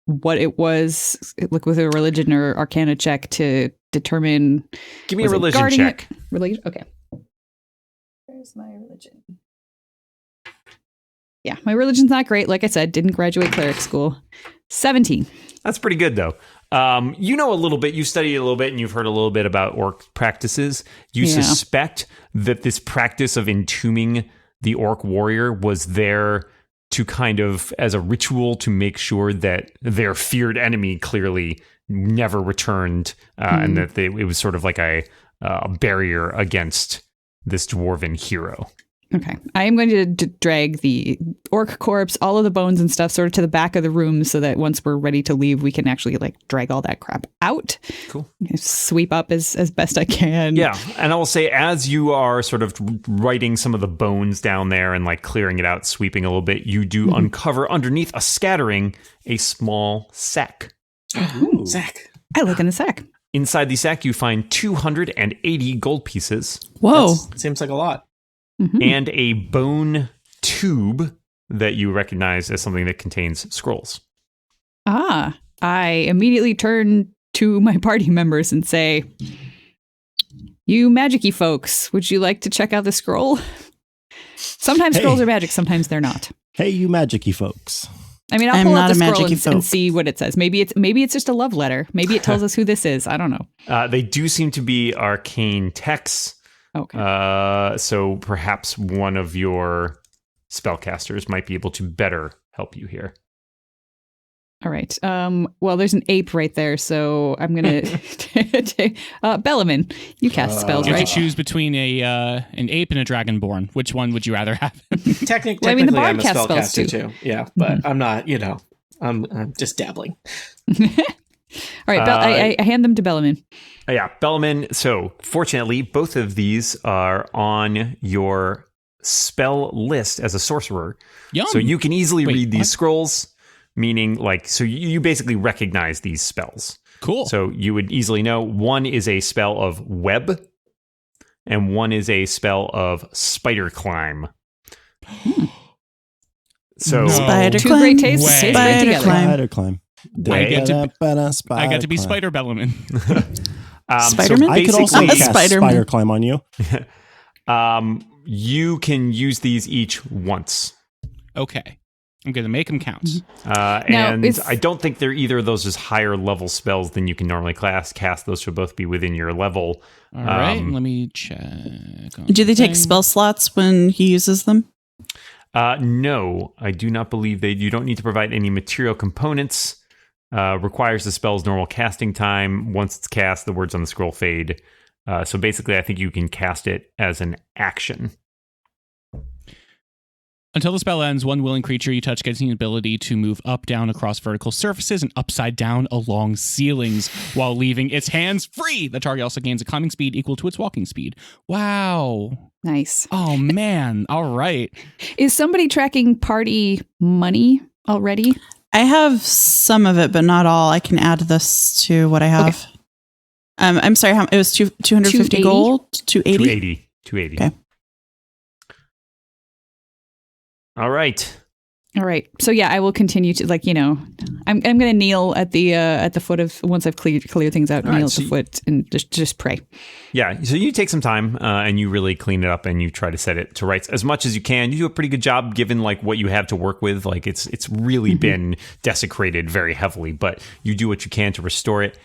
S6: what it was, like with a religion or arcana check to determine.
S2: Give me a religion check.
S6: Religion? Okay. Where's my religion? Yeah, my religion's not great. Like I said, didn't graduate cleric school. 17.
S2: That's pretty good, though. You know a little bit, you studied a little bit, and you've heard a little bit about orc practices. You suspect that this practice of entombing the orc warrior was there to kind of, as a ritual, to make sure that their feared enemy clearly never returned, and that it was sort of like a barrier against this dwarven hero.
S6: Okay. I am going to drag the orc corpse, all of the bones and stuff, sort of to the back of the room so that once we're ready to leave, we can actually like drag all that crap out.
S2: Cool.
S6: Sweep up as best I can.
S2: Yeah. And I will say, as you are sort of writing some of the bones down there and like clearing it out, sweeping a little bit, you do uncover underneath a scattering a small sack.
S3: Ooh. Sack.
S6: I look in the sack.
S2: Inside the sack, you find 280 gold pieces.
S5: Whoa.
S3: Seems like a lot.
S2: And a bone tube that you recognize as something that contains scrolls.
S6: Ah, I immediately turn to my party members and say, "You magic-y folks, would you like to check out the scroll?" Sometimes scrolls are magic, sometimes they're not.
S4: Hey, you magic-y folks.
S6: I mean, I'll pull out the scroll and see what it says. Maybe it's just a love letter. Maybe it tells us who this is. I don't know.
S2: They do seem to be arcane texts.
S6: Okay.
S2: So perhaps one of your spellcasters might be able to better help you here.
S6: All right. Well, there's an ape right there, so I'm gonna take Bellaman. You cast spells,
S7: you
S6: right?
S7: have to choose between an ape and a dragonborn. Which one would you rather have?
S3: Technically,
S6: I mean, the bard
S3: I'm a
S6: casts spells
S3: spellcaster too. Yeah, but I'm not. I'm just dabbling.
S6: All right, I hand them to Bellaman.
S2: Yeah, Bellaman. So fortunately, both of these are on your spell list as a sorcerer.
S7: Yum.
S2: So you can easily read these
S7: what?
S2: scrolls, meaning like, so you basically recognize these spells.
S7: Cool.
S2: So you would easily know one is a spell of web and one is a spell of spider climb. So
S5: Spider
S6: Two
S5: climb.
S6: great tastes taste great
S5: Spider
S6: together.
S5: climb.
S4: Spider climb.
S7: I get to be Spider Bellaman.
S5: Spider-Man?
S4: I could also
S2: basically,
S4: cast
S5: Spider-Man.
S4: Spider Climb on you.
S2: you can use these each once.
S7: Okay. I'm going to make them count.
S2: And I don't think either of those is higher level spells than you can normally cast. Those should both be within your level.
S7: All right. Let me check.
S5: Do they take spell slots when he uses them?
S2: No, I do not believe you don't need to provide any material components. Requires the spell's normal casting time. Once it's cast, the words on the scroll fade. So basically, I think you can cast it as an action.
S7: Until the spell ends, one willing creature you touch gets the ability to move up, down, across vertical surfaces and upside down along ceilings while leaving its hands free. The target also gains a climbing speed equal to its walking speed. Wow.
S6: Nice.
S7: Oh, man. All right.
S6: Is somebody tracking party money already?
S5: I have some of it, but not all. I can add this to what I have.
S6: Okay.
S5: I'm sorry, it was 250
S6: 280?
S5: gold? 280?
S2: 280.
S5: Okay.
S2: All right.
S6: All right. So yeah, I will continue to I'm going to kneel at the foot of, once I've cleared things out, kneel at the foot and just pray.
S2: Yeah. So you take some time and you really clean it up and you try to set it to rights as much as you can. You do a pretty good job given like what you have to work with. Like it's really been desecrated very heavily, but you do what you can to restore it.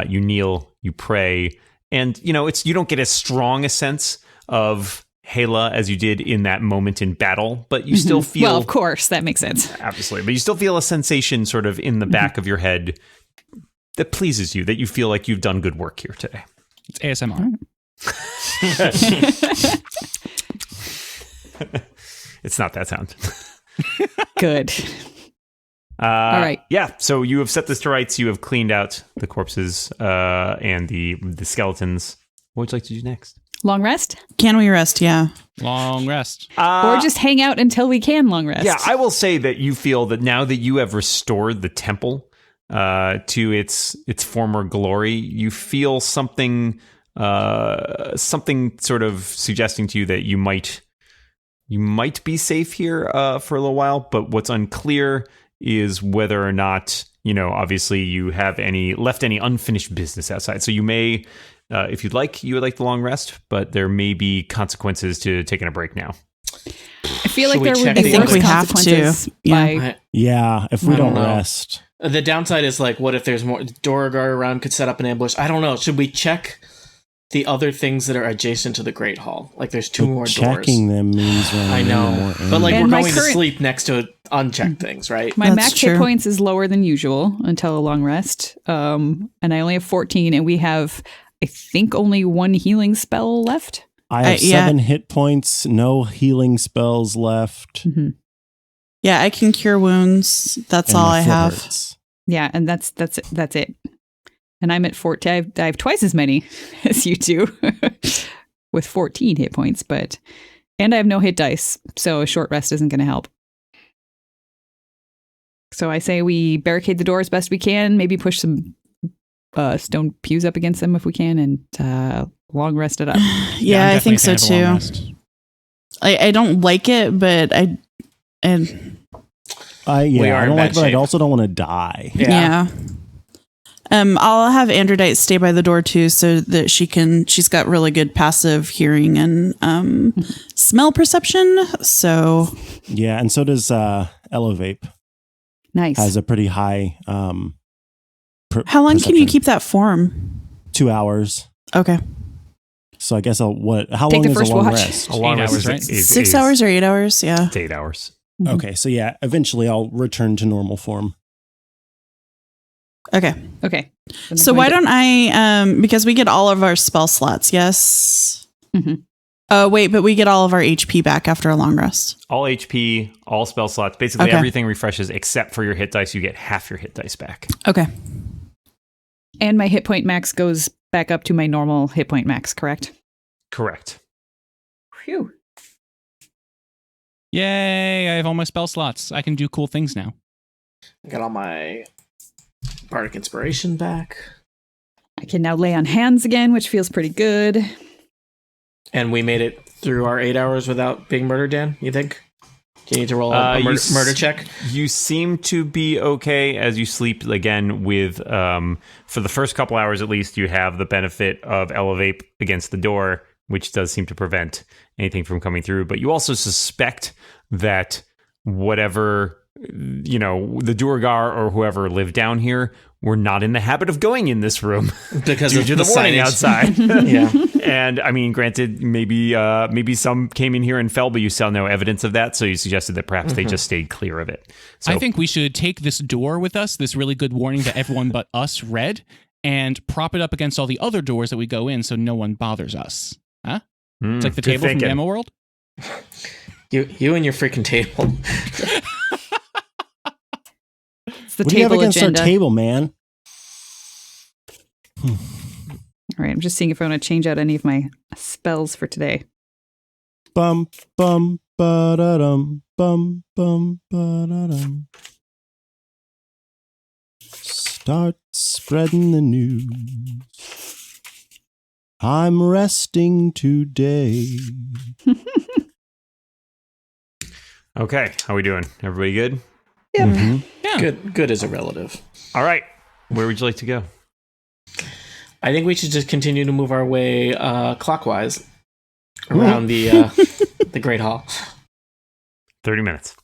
S2: You kneel, you pray, and you don't get as strong a sense of Hala as you did in that moment in battle, but you still feel...
S6: Well, of course, that makes sense.
S2: Obviously, but you still feel a sensation sort of in the back of your head that pleases you, that you feel like you've done good work here today.
S7: It's ASMR.
S2: It's not that sound.
S6: Good. All right.
S2: Yeah, so you have set this to rights. You have cleaned out the corpses and the skeletons. What would you like to do next?
S6: Long rest?
S5: Can we rest? Yeah.
S7: Long rest.
S6: Or just hang out until we can long rest.
S2: Yeah, I will say that you feel that now that you have restored the temple to its former glory, you feel something sort of suggesting to you that you might be safe here for a little while. But what's unclear is whether or not, obviously you have left any unfinished business outside. So you may, if you would like the long rest, but there may be consequences to taking a break now.
S6: I feel like
S3: Should we
S6: there would
S3: check
S6: be
S3: the
S6: worse
S3: other-
S5: we have to.
S6: consequences by
S4: Yeah, if we
S3: I
S4: don't
S3: don't know.
S4: rest.
S3: The downside is like, what if there's more Dorogar around could set up an ambush? I don't know. Should we check the other things that are adjacent to the Great Hall? Like there's two more doors.
S4: Checking them means
S3: I know, but like
S6: And
S3: we're
S6: my
S3: going to
S6: current-
S3: sleep next to unchecked things, right?
S6: My
S5: That's
S6: max
S5: true.
S6: hit points is lower than usual until a long rest. And I only have 14, and we have, I think, only one healing spell left.
S4: I have
S5: yeah.
S4: 7 hit points, no healing spells left.
S6: Mm-hmm.
S5: Yeah, I can cure wounds. That's
S4: and
S5: all
S4: my
S5: I
S4: foot
S5: have.
S4: hurts.
S6: Yeah, and that's it. And I'm at 14. I have twice as many as you do, with 14 hit points. And I have no hit dice, so a short rest isn't going to help. So I say we barricade the door as best we can. Maybe push some stone pews up against them if we can, and long rest it up.
S5: Yeah,
S7: I'm
S5: I think so
S7: definitely a fan of a long
S5: too.
S7: rest.
S5: I don't like it, but
S3: We
S4: I
S3: are
S4: don't
S3: in
S4: like,
S3: bad
S4: but I
S3: shape.
S4: also don't want to die.
S5: yeah. I'll have Androdite stay by the door too, so that she's got really good passive hearing and smell perception. So
S4: Yeah, and so does Elevate.
S6: Nice.
S4: Has a pretty high.
S5: how long can you
S4: perception.
S5: keep that form?
S4: 2 hours.
S5: Okay,
S4: So I guess how
S6: Take
S4: long
S6: the
S4: is
S6: first
S4: a long
S6: watch.
S4: rest?
S2: A long
S7: 8
S2: rest
S7: hours,
S2: is-
S7: right?
S2: is
S5: 6 hours or 8 hours? Yeah.
S2: It's 8 hours.
S6: Mhm.
S4: Okay, so yeah, eventually I'll return to normal form.
S5: Okay.
S6: Okay.
S5: So why don't I? Because we get all of our spell slots. Yes.
S6: Mhm.
S5: Wait, but we get all of our HP back after a long rest.
S2: All HP, all spell slots, basically
S5: Okay.
S2: everything refreshes except for your hit dice. You get half your hit dice back.
S5: Okay.
S6: And my hit point max goes back up to my normal hit point max, correct?
S2: Correct.
S6: Phew.
S7: Yay, I have all my spell slots. I can do cool things now.
S3: I got all my bardic inspiration back,
S6: I can now lay on hands again, which feels pretty good.
S3: and we made it through our 8 hours without being murdered. Dan, you think? Do you need to roll a
S2: You
S3: murder check?
S2: You seem to be okay as you sleep again with, for the first couple hours at least, you have the benefit of Elevate against the door, which does seem to prevent anything from coming through. But you also suspect that whatever, the Durgar or whoever lived down here were not in the habit of going in this room
S3: Because
S2: due
S3: of
S2: to the warning
S3: signage.
S2: outside.
S3: Yeah.
S2: And I mean, granted, maybe some came in here and fell, but you saw no evidence of that. So you suggested that perhaps they just stayed clear of it. So
S7: I think we should take this door with us, this really good warning that everyone but us read, and prop it up against all the other doors that we go in so no one bothers us. Huh? It's like the
S2: good
S7: table from
S2: thinking.
S7: Gamma World.
S3: You and your freaking table.
S6: It's the
S4: What do you have
S6: table
S4: against
S6: agenda.
S4: our table, man?
S6: All right, I'm just seeing if I want to change out any of my spells for today.
S4: Bum bum ba-da-dum, bum bum ba-da-dum. Start spreading the news. I'm resting today.
S2: Okay, how we doing? Everybody good?
S4: Mhm.
S7: Yeah.
S3: Good is a relative.
S2: All right. Where would you like to go?
S3: I think we should just continue to move our way clockwise around the Great Hall.
S2: 30 minutes.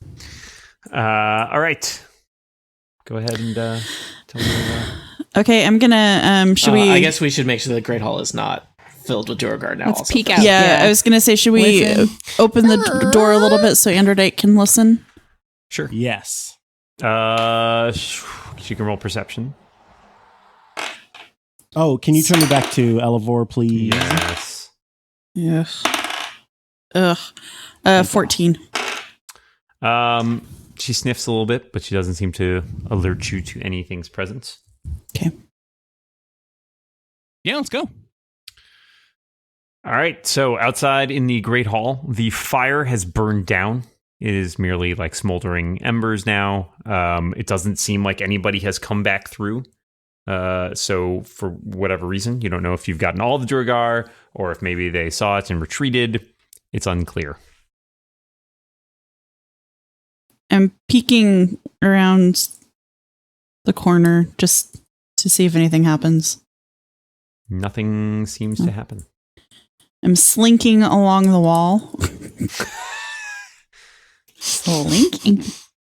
S2: All right. Go ahead and tell me.
S5: Okay, I'm gonna. Should we?
S3: I guess we should make sure the Great Hall is not filled with Duergar now.
S6: Let's
S3: also.
S6: peek out.
S5: Yeah, I was going to say, should we open the door a little bit so Androdite can listen?
S2: Sure.
S4: Yes.
S2: She can roll perception.
S4: Oh, can you turn me back to Elevor, please?
S2: Yes.
S5: Yes. Ugh. 14.
S2: She sniffs a little bit, but she doesn't seem to alert you to anything's presence.
S5: Okay.
S7: Yeah, let's go.
S2: All right. So outside in the Great Hall, the fire has burned down. It is merely like smoldering embers now. It doesn't seem like anybody has come back through. So for whatever reason, you don't know if you've gotten all the Duergar or if maybe they saw it and retreated. It's unclear.
S5: I'm peeking around the corner just to see if anything happens.
S2: Nothing seems to happen.
S5: I'm slinking along the wall.
S6: Slinking.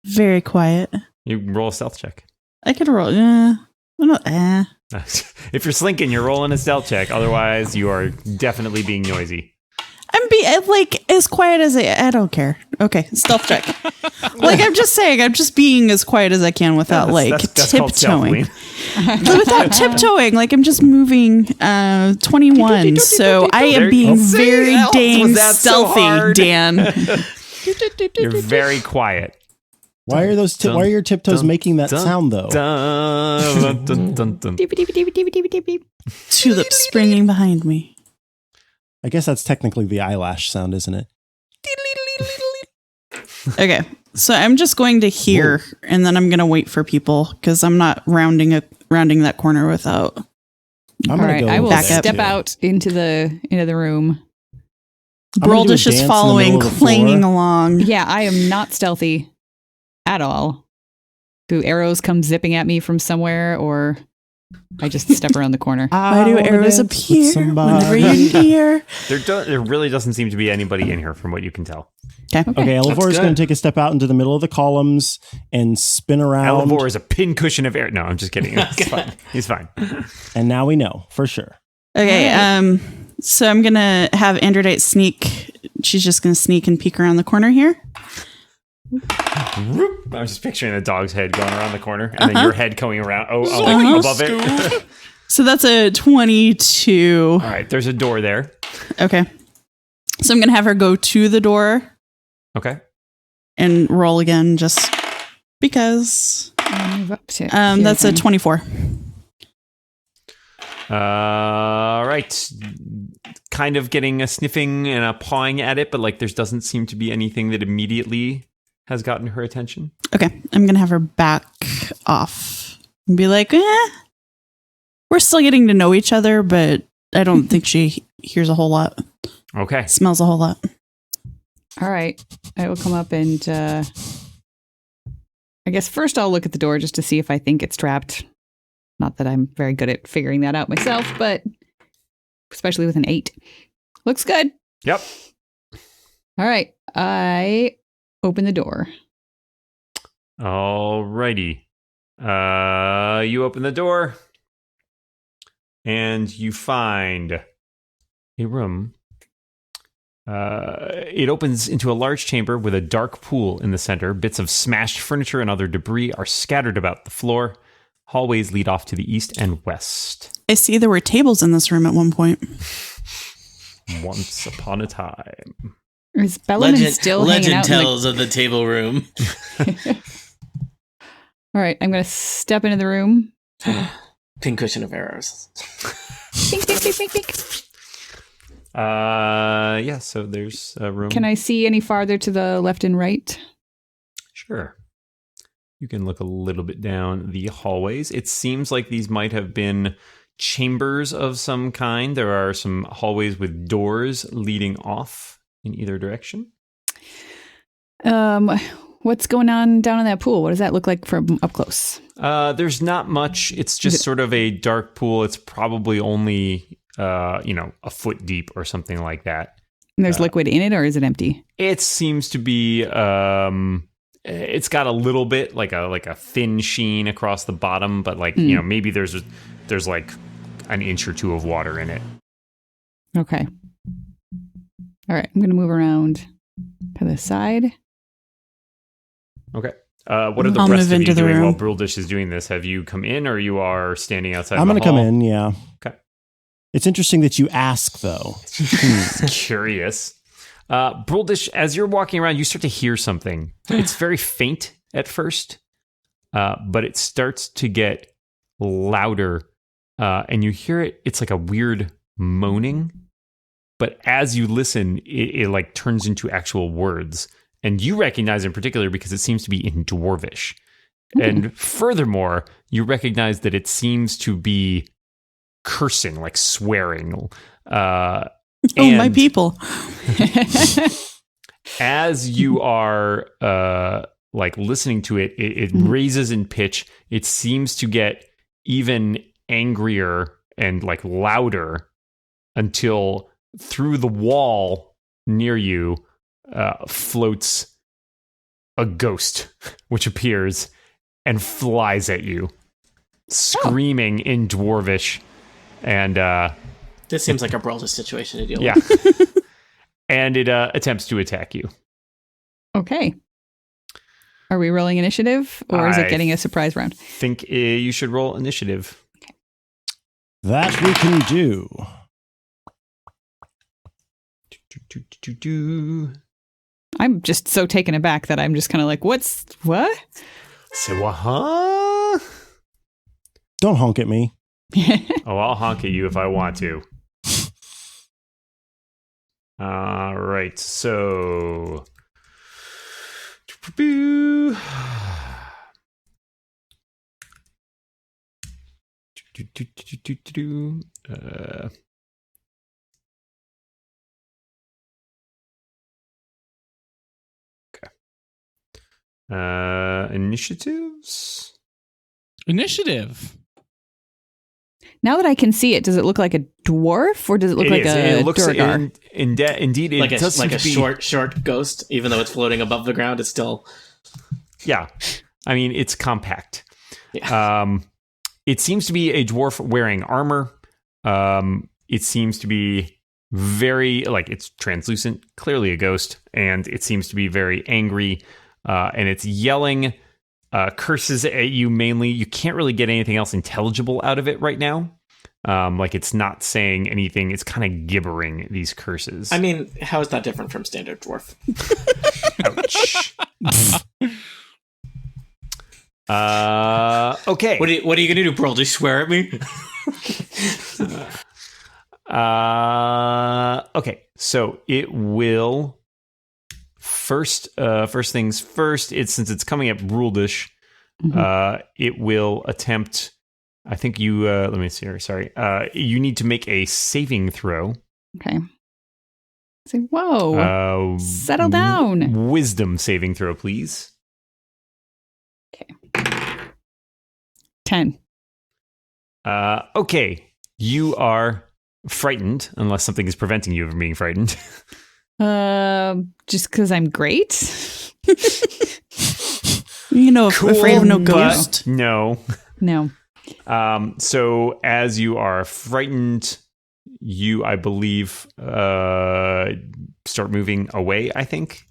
S5: Very quiet.
S2: You roll a stealth check.
S5: I could roll.
S2: If you're slinking, you're rolling a stealth check. Otherwise, you are definitely being noisy.
S5: I'm like as quiet as I don't care. Okay, stealth check. Like I'm just saying, I'm just being as quiet as I can without
S2: That's called
S5: tiptoeing.
S2: stealth,
S5: Without tiptoeing, like I'm just moving 21. So I am being very dang stealthy, Dan.
S2: You're very quiet.
S4: Why are those? Why are your tiptoes making that sound though?
S5: Tulips springing behind me.
S4: I guess that's technically the eyelash sound, isn't it?
S5: Okay, so I'm just going to hear, and then I'm going to wait for people because I'm not rounding that corner without.
S6: All right, I will step out into the room.
S5: Broldish is following, clanging along.
S6: Yeah, I am not stealthy at all. Do arrows come zipping at me from somewhere, or I just step around the corner?
S5: Why do arrows appear whenever you're here?
S2: There really doesn't seem to be anybody in here from what you can tell.
S4: Okay, Elevor is going to take a step out into the middle of the columns and spin around.
S2: Elevor is a pincushion of air. No, I'm just kidding. It's fine. He's fine.
S4: And now we know for sure.
S5: Okay, so I'm going to have Androdite sneak. She's just going to sneak and peek around the corner here.
S2: I was just picturing a dog's head going around the corner and then your head going around above it.
S5: So that's a 22.
S2: All right, there's a door there.
S5: Okay. So I'm going to have her go to the door.
S2: Okay.
S5: And roll again just because.
S6: Move up to
S5: that's a 24.
S2: All right. Kind of getting a sniffing and a pawing at it, but like there doesn't seem to be anything that immediately has gotten her attention.
S5: Okay. I'm going to have her back off and be like, we're still getting to know each other, but I don't think she hears a whole lot.
S2: Okay.
S5: Smells a whole lot.
S6: All right. I will come up and I guess first I'll look at the door just to see if I think it's trapped. Not that I'm very good at figuring that out myself, but especially with an 8. Looks good.
S2: Yep.
S6: All right. I open the door.
S2: All righty. You open the door and you find a room. It opens into a large chamber with a dark pool in the center. Bits of smashed furniture and other debris are scattered about the floor. Hallways lead off to the east and west.
S5: I see there were tables in this room at one point.
S2: Once upon a time.
S6: Is Bellaman still hanging out?
S3: Legend tells of the table room.
S6: All right, I'm going to step into the room.
S3: Pincushion of arrows.
S6: Pink, pink, pink, pink, pink.
S2: Yeah, so there's a room.
S6: Can I see any farther to the left and right?
S2: Sure. You can look a little bit down the hallways. It seems like these might have been chambers of some kind. There are some hallways with doors leading off in either direction.
S6: What's going on down in that pool? What does that look like from up close?
S2: There's not much. It's just sort of a dark pool. It's probably only, a foot deep or something like that.
S6: And there's liquid in it, or is it empty?
S2: It seems to be. It's got a little bit like a thin sheen across the bottom, but maybe there's like an inch or two of water in it.
S6: Okay. All right. I'm going to move around to the side.
S2: Okay. What are the
S5: I'll
S2: rest
S5: move
S2: of you
S5: into the
S2: doing
S5: room.
S2: while Bruldish is doing this? Have you come in, or you are standing outside?
S4: I'm
S2: going to
S4: come in, yeah.
S2: Okay.
S4: It's interesting that you ask, though.
S2: Curious. Bruldish, as you're walking around, you start to hear something. It's very faint at first, but it starts to get louder, and you hear it. It's like a weird moaning, but as you listen, it like turns into actual words. And you recognize in particular because it seems to be in Dwarvish. And furthermore, you recognize that it seems to be cursing, like swearing.
S5: Oh, my people.
S2: As you are like listening to it, it raises in pitch. It seems to get even angrier and like louder until through the wall near you floats a ghost, which appears and flies at you, screaming in Dwarvish. And
S3: this seems like a Bruldish situation to deal
S2: yeah.
S3: with.
S2: And it attempts to attack you.
S6: Okay. Are we rolling initiative, or is it getting a surprise round?
S2: Think you should roll initiative.
S6: Okay.
S4: That we can do.
S6: I'm just so taken aback that I'm just kind of like, what?
S2: Say what? Huh?
S4: Don't honk at me.
S2: Oh, I'll honk at you if I want to. All right, so. Initiatives?
S7: Initiative.
S6: Now that I can see it, does it look like a dwarf, or does it look like a Durgar?
S2: Indeed, it
S3: Like
S2: does
S3: a
S2: seem to be
S3: short ghost, even though it's floating above the ground, it's still...
S2: Yeah. I mean, it's compact.
S3: Yeah.
S2: It seems to be a dwarf wearing armor. It seems to be very, like, it's translucent, clearly a ghost, and it seems to be very angry, and it's yelling curses at you mainly. You can't really get anything else intelligible out of it right now. Like, it's not saying anything. It's kind of gibbering these curses.
S3: I mean, how is that different from standard dwarf?
S2: Ouch. Okay.
S3: What are you gonna do, bro? Just swear at me?
S2: Okay. So it will first things first. Since it's coming at Bruldish, it will attempt. I think you. Let me see here. Sorry. You need to make a saving throw.
S6: Okay. Say, whoa. Settle down.
S2: Wisdom saving throw, please.
S6: Okay. 10.
S2: Okay. You are frightened, unless something is preventing you from being frightened.
S6: Just because I'm great?
S2: Cool,
S5: afraid of no ghost.
S2: No.
S6: No.
S2: So as you are frightened, you, I believe, start moving away, I think.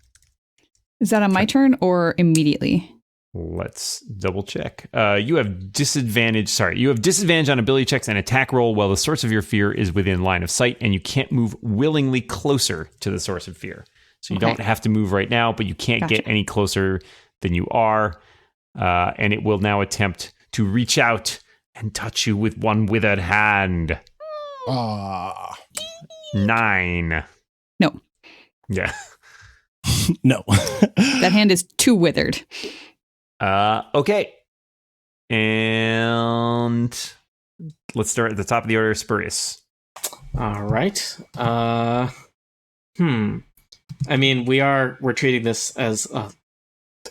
S6: Is that on my turn or immediately?
S2: Let's double check. You have disadvantage on ability checks and attack roll while the source of your fear is within line of sight, and you can't move willingly closer to the source of fear. So you don't have to move right now, but you can't get any closer than you are. And it will now attempt to reach out and touch you with one withered hand. 9.
S6: No.
S2: Yeah.
S4: No.
S6: That hand is too withered.
S2: Okay. And let's start at the top of the order, Spurious.
S3: All right. I mean, we're treating this as a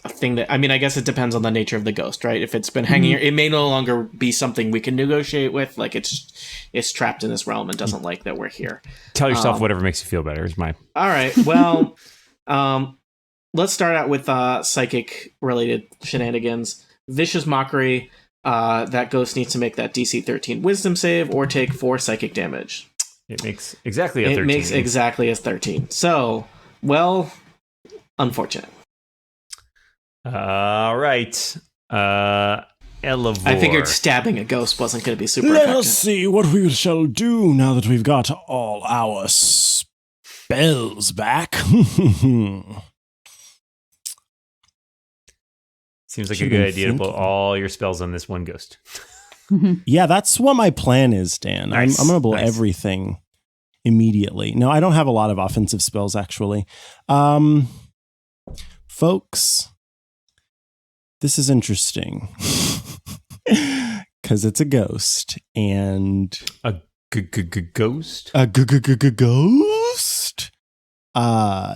S3: thing that, I mean, I guess it depends on the nature of the ghost, right? If it's been hanging here, it may no longer be something we can negotiate with. Like, it's trapped in this realm and doesn't like that we're here.
S2: Tell yourself whatever makes you feel better is my...
S3: All right. Well, let's start out with psychic related shenanigans. Vicious Mockery. That ghost needs to make that DC 13 wisdom save or take 4 psychic damage.
S2: It makes exactly a 13.
S3: It makes exactly a 13. So, well, unfortunate.
S2: All right. Elevor.
S3: I figured stabbing a ghost wasn't going to be super
S4: Let
S3: effective.
S4: us see what we shall do now that we've got all our spells back.
S2: Seems like
S4: Should've
S2: a good
S4: been
S2: idea to put
S4: thinking.
S2: all your spells on this one ghost.
S4: Yeah, that's what my plan is, Dan.
S2: Nice,
S4: I'm going to blow
S2: nice.
S4: everything immediately. No, I don't have a lot of offensive spells, actually. Folks, this is interesting. Because it's a ghost. And...
S2: A ghost?
S4: A ghost?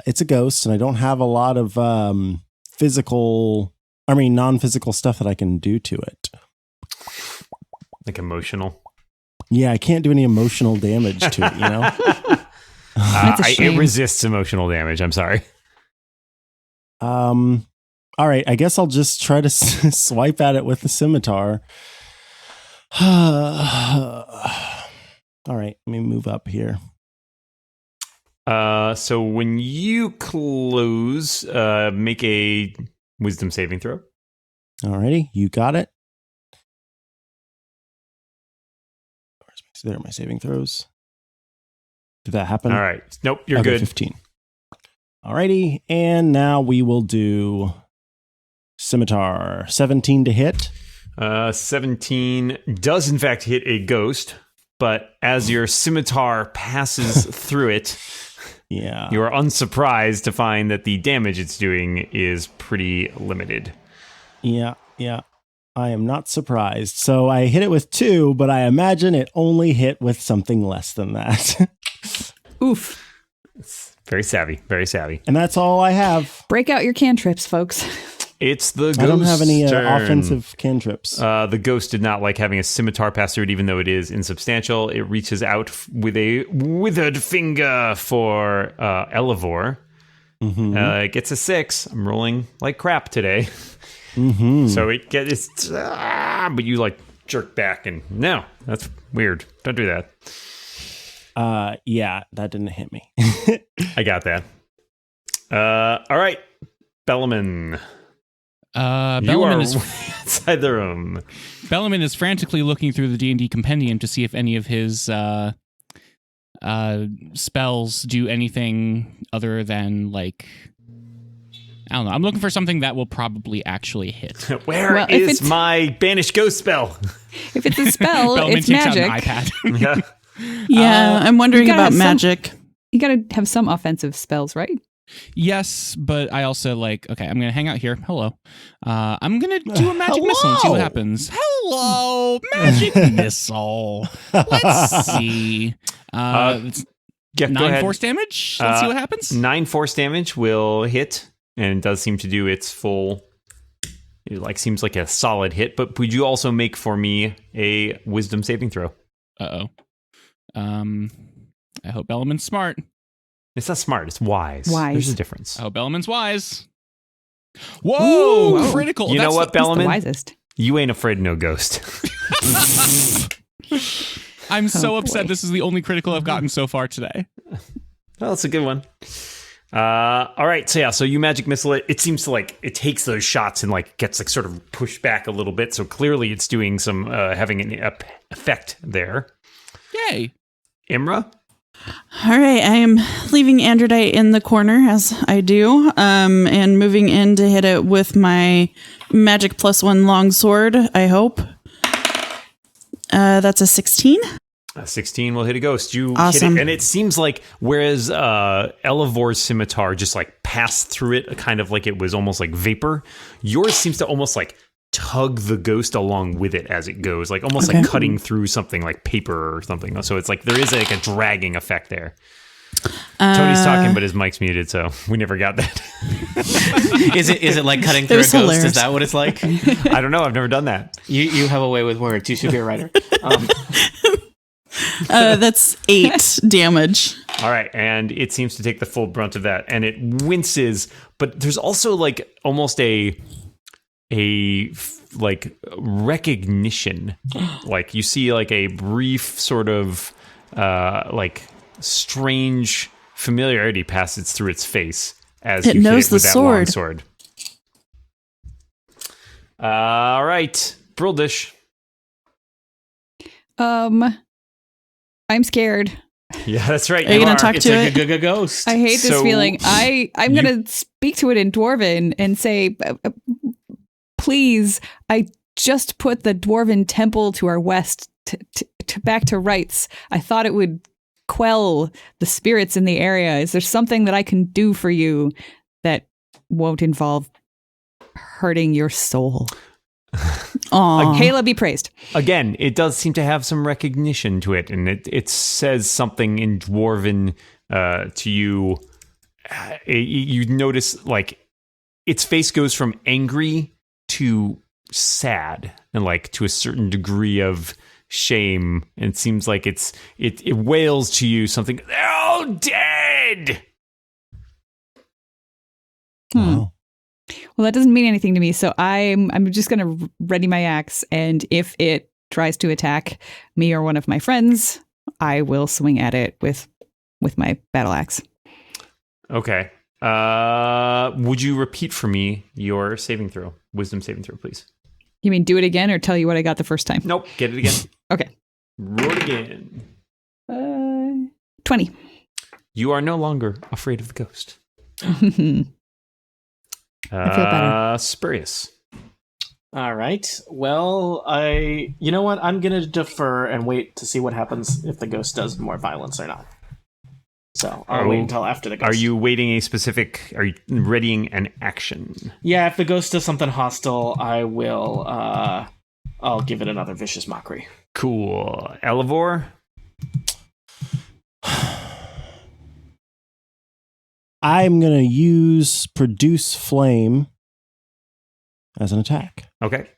S4: It's a ghost, and I don't have a lot of non-physical stuff that I can do to it.
S2: Like emotional?
S4: Yeah, I can't do any emotional damage to it, you know?
S6: That's a
S2: It
S6: shame.
S2: resists emotional damage. I'm sorry.
S4: All right, I guess I'll just try to swipe at it with the scimitar. All right, let me move up here.
S2: So when you close, make a wisdom saving throw.
S4: Alrighty, you got it. There are my saving throws. Did that happen?
S2: All right. Nope, you're
S4: Okay,
S2: good.
S4: 15. Alrighty, and now we will do scimitar. 17 to hit.
S2: 17 does in fact hit a ghost, but as your scimitar passes through it,
S4: Yeah.
S2: you are unsurprised to find that the damage it's doing is pretty limited.
S4: Yeah. I am not surprised. So I hit it with 2, but I imagine it only hit with something less than that.
S6: Oof.
S2: It's very savvy, very savvy.
S4: And that's all I have.
S6: Break out your cantrips, folks.
S2: It's the ghost
S4: I don't have any
S2: turn.
S4: offensive cantrips.
S2: The ghost did not like having a scimitar pass through it, even though it is insubstantial. It reaches out with a withered finger for Elevor. It gets a 6. I'm rolling like crap today. So it gets, but you like jerk back and no, that's weird. Don't do that.
S4: Yeah, that didn't hit me.
S2: I got that. All right, Bellaman. You
S7: Bellaman
S2: are
S7: is
S2: inside the room.
S7: Bellaman is frantically looking through the D&D compendium to see if any of his spells do anything other than like, I don't know. I'm looking for something that will probably actually hit.
S2: Where
S6: Well, if
S2: is
S6: it's-
S2: my banish ghost spell?
S6: If it's a spell,
S7: Bellaman
S6: it's
S7: takes
S6: magic.
S7: out an iPad.
S2: Yeah.
S5: Yeah, I'm wondering
S6: you gotta
S5: about
S6: have some-
S5: magic.
S6: You gotta have some offensive spells, right?
S7: Yes, but I also like, okay, I'm going to hang out here. Hello. I'm going to do a magic missile and see what
S4: Hello.
S7: happens. Hello, magic missile. Let's see.
S2: Yeah, go
S7: 9
S2: ahead.
S7: force damage. Let's see what happens.
S2: 9 force damage will hit, and it does seem to do its full. It like seems like a solid hit. But would you also make for me a wisdom saving throw?
S7: Uh-oh. I hope Bellaman's smart.
S2: It's not smart. It's wise.
S6: Wise.
S2: There's a difference.
S7: I hope Bellaman's wise. Whoa,
S6: Ooh.
S7: critical.
S2: You know
S7: That's
S2: what,
S6: He's the
S2: Bellaman?
S6: wisest.
S2: You ain't afraid of no ghost.
S7: I'm so
S6: Oh,
S7: upset.
S6: boy.
S7: This is the only critical I've gotten so far today.
S2: Well, it's a good one. All right, so yeah, so you magic missile it. It seems to like it takes those shots and like gets like sort of pushed back a little bit. So clearly, it's doing some having an effect there.
S7: Yay.
S2: Imra,
S5: All right, I am leaving Androdite in the corner as I do, and moving in to hit it with my magic +1 longsword. I hope that's a 16.
S2: 16 will hit a ghost. You
S5: Awesome.
S2: hit it, and it seems like whereas Elevor's scimitar just like passed through it, kind of like it was almost like vapor. Yours seems to almost like tug the ghost along with it as it goes, like almost like cutting through something like paper or something. So it's like there is like a dragging effect there. Tony's talking, but his mic's muted, so we never got that.
S3: Is it like cutting through a
S5: was
S3: ghost?
S5: hilarious.
S3: Is that what it's like?
S2: I don't know. I've never done that.
S3: You have a way with words. You should be a writer.
S5: That's 8 damage.
S2: All right, and it seems to take the full brunt of that, and it winces. But there's also like almost a like recognition. Like you see like a brief sort of like strange familiarity passes through its face as
S5: it
S2: you
S5: knows
S2: hit it with
S5: the
S2: that long sword. All right, Brildish.
S6: I'm scared.
S2: Yeah, that's right.
S5: Are you going to talk
S3: It's
S5: to
S3: a
S5: it?
S3: ggg-ghost.
S6: I hate this
S2: So
S6: feeling. I'm going to speak to it in Dwarven and say, please, I just put the Dwarven temple to our west to back to rights. I thought it would quell the spirits in the area. Is there something that I can do for you that won't involve hurting your soul?
S5: Aw.
S6: Kayla be praised.
S2: Again, it does seem to have some recognition to it, and it says something in Dwarven to you. You notice, like, its face goes from angry to sad, and like to a certain degree of shame. And it seems like it wails to you something. They're all dead.
S4: Wow.
S6: Well, that doesn't mean anything to me, so I'm just going to ready my axe, and if it tries to attack me or one of my friends, I will swing at it with my battle axe.
S2: Okay. Would you repeat for me your wisdom saving throw, please?
S6: You mean do it again or tell you what I got the first time?
S2: Nope. Get it again.
S6: Okay.
S2: Roll it again.
S6: 20.
S2: You are no longer afraid of the ghost.
S6: I feel better.
S2: Spurious.
S3: All right. Well, you know what? I'm going to defer and wait to see what happens if the ghost does more violence or not. So I'll wait until after the ghost.
S2: Are you readying an action?
S3: Yeah, if the ghost does something hostile, I will, I'll give it another vicious mockery.
S2: Cool. Elevor?
S4: I'm going to use Produce Flame as an attack.
S2: Okay.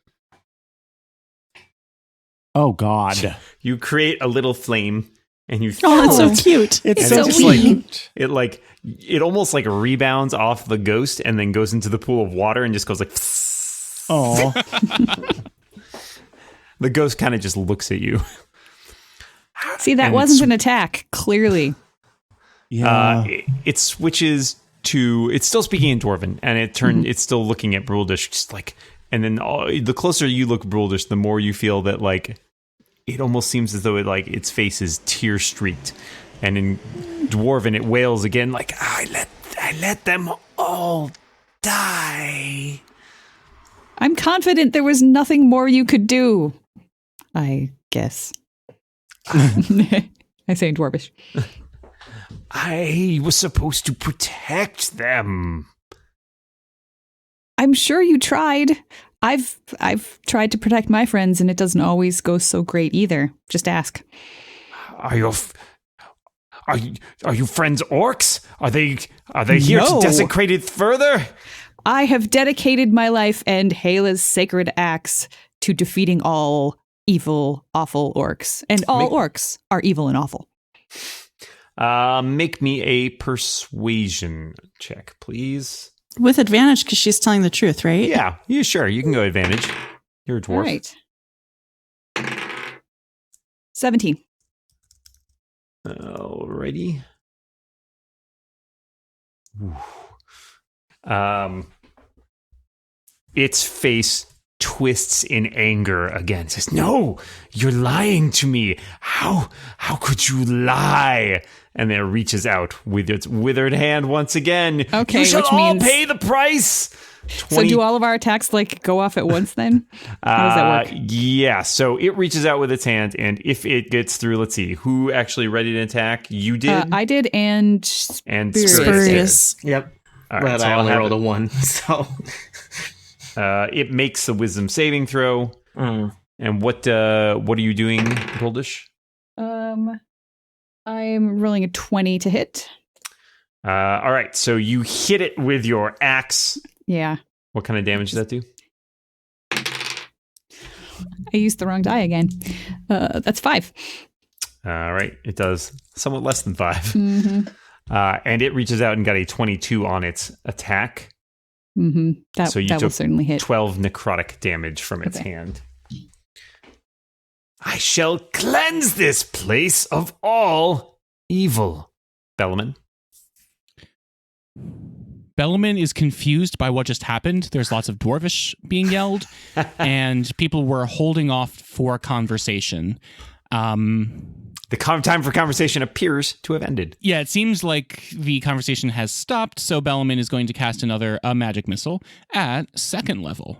S4: Oh, God.
S2: You create a little flame and you
S5: Oh, that's so cute.
S4: It's
S2: and
S4: so
S2: it just
S4: cute.
S2: it almost like rebounds off the ghost and then goes into the pool of water and just goes like
S4: Oh.
S2: The ghost kind of just looks at you.
S6: See, that
S2: And
S6: wasn't an attack, clearly.
S4: Yeah.
S2: It switches to, it's still speaking in Dwarven, and it's still looking at Bruldish, just like, and then the closer you look Bruldish, the more you feel that like it almost seems as though its face is tear streaked, and in Dwarven it wails again like I let them all die.
S6: I'm confident there was nothing more you could do. I guess. I say in Dwarvish.
S2: I was supposed to protect them.
S6: I'm sure you tried. I've tried to protect my friends, and it doesn't always go so great either. Just ask.
S2: Are you friends orcs? Are they here
S6: No.
S2: to desecrate it further?
S6: I have dedicated my life and Hela's sacred axe to defeating all evil, awful orcs. And all orcs are evil and awful.
S2: Make me a persuasion check, please.
S5: With advantage because she's telling the truth, right?
S2: Yeah, sure. You can go advantage. You're a dwarf.
S6: All right. 17.
S2: Alrighty. Its face twists in anger again. It says, "No, you're lying to me. How could you lie?" And then it reaches out with its withered hand once again.
S6: Okay,
S2: you shall
S6: which
S2: all
S6: means-
S2: pay the price.
S6: So do all of our attacks like go off at once then? How does that work?
S2: Yeah, so it reaches out with its hand, and if it gets through, let's see, who actually ready to attack? You did?
S6: I did, and
S5: Spurious.
S3: Yep.
S2: All right,
S3: But
S2: so
S3: I
S2: I'll
S3: only
S2: have
S3: rolled
S2: it.
S3: a 1, so...
S2: It makes a wisdom saving throw. And what are you doing, Goldish?
S6: I'm rolling a 20 to hit.
S2: All right, so you hit it with your axe.
S6: Yeah.
S2: What kind of damage does that do?
S6: I used the wrong die again. That's 5.
S2: All right, it does somewhat less than 5.
S6: Mm-hmm.
S2: And it reaches out and got a 22 on its attack.
S6: Mm-hmm.
S2: So you
S6: that will
S2: took
S6: certainly hit.
S2: 12 necrotic damage from its hand. I shall cleanse this place of all evil. Bellaman.
S7: Bellaman is confused by what just happened. There's lots of Dwarvish being yelled, and people were holding off for a conversation.
S2: The time for conversation appears to have ended.
S7: Yeah, it seems like the conversation has stopped, so Bellaman is going to cast another magic missile at 2nd level,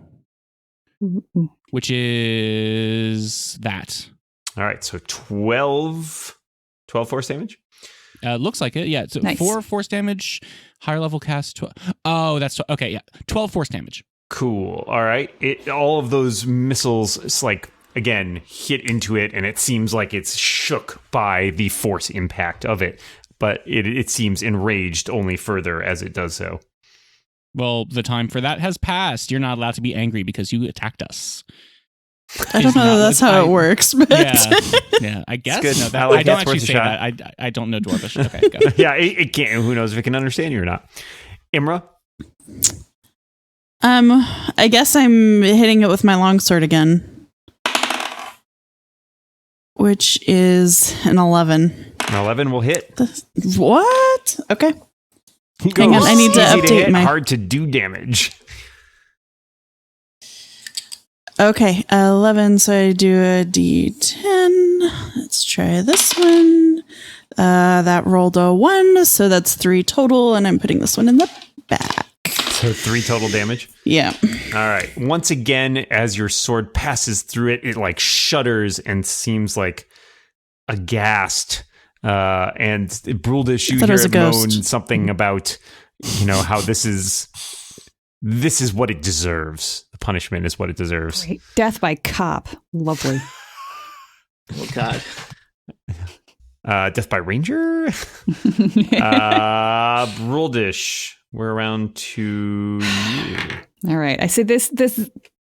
S7: which is that.
S2: All right, so 12 force damage?
S7: Looks like it, yeah. So
S6: Nice.
S7: 4 force damage, higher level cast. That's okay, yeah. 12 force damage.
S2: Cool. All right. All of those missiles, it's like, again, hit into it, and it seems like it's shook by the force impact of it, but it seems enraged only further as it does so.
S7: Well, the time for that has passed. You're not allowed to be angry because you attacked us.
S5: I don't know. That's how it works. But
S7: Yeah, I guess.
S2: It's good.
S7: No,
S2: I like
S7: I don't
S2: that's
S7: actually
S2: worth a
S7: say
S2: shot.
S7: that. I don't know Dwarvish. Okay, go.
S2: Yeah, it can't. Who knows if it can understand you or not. Imra?
S5: I guess I'm hitting it with my longsword again, which is an 11.
S2: An 11 will hit.
S5: What? Okay. Hang on, I need to
S2: Easy
S5: update
S2: hit,
S5: my.
S2: hard to do damage.
S5: Okay, 11. So I do a D10. Let's try this one. That rolled a 1, so that's 3 total, and I'm putting this one in the back.
S2: So 3 total damage.
S5: Yeah.
S2: All right. Once again, as your sword passes through it, it like shudders and seems like aghast. And Bruldish, you
S5: thought it
S2: hear
S5: was a
S2: it moan
S5: ghost.
S2: something about, how this is what it deserves. The punishment is what it deserves.
S6: Great. Death by cop. Lovely.
S3: Oh, God.
S2: Death by Ranger? Bruldish, we're around to you.
S6: All right. I say this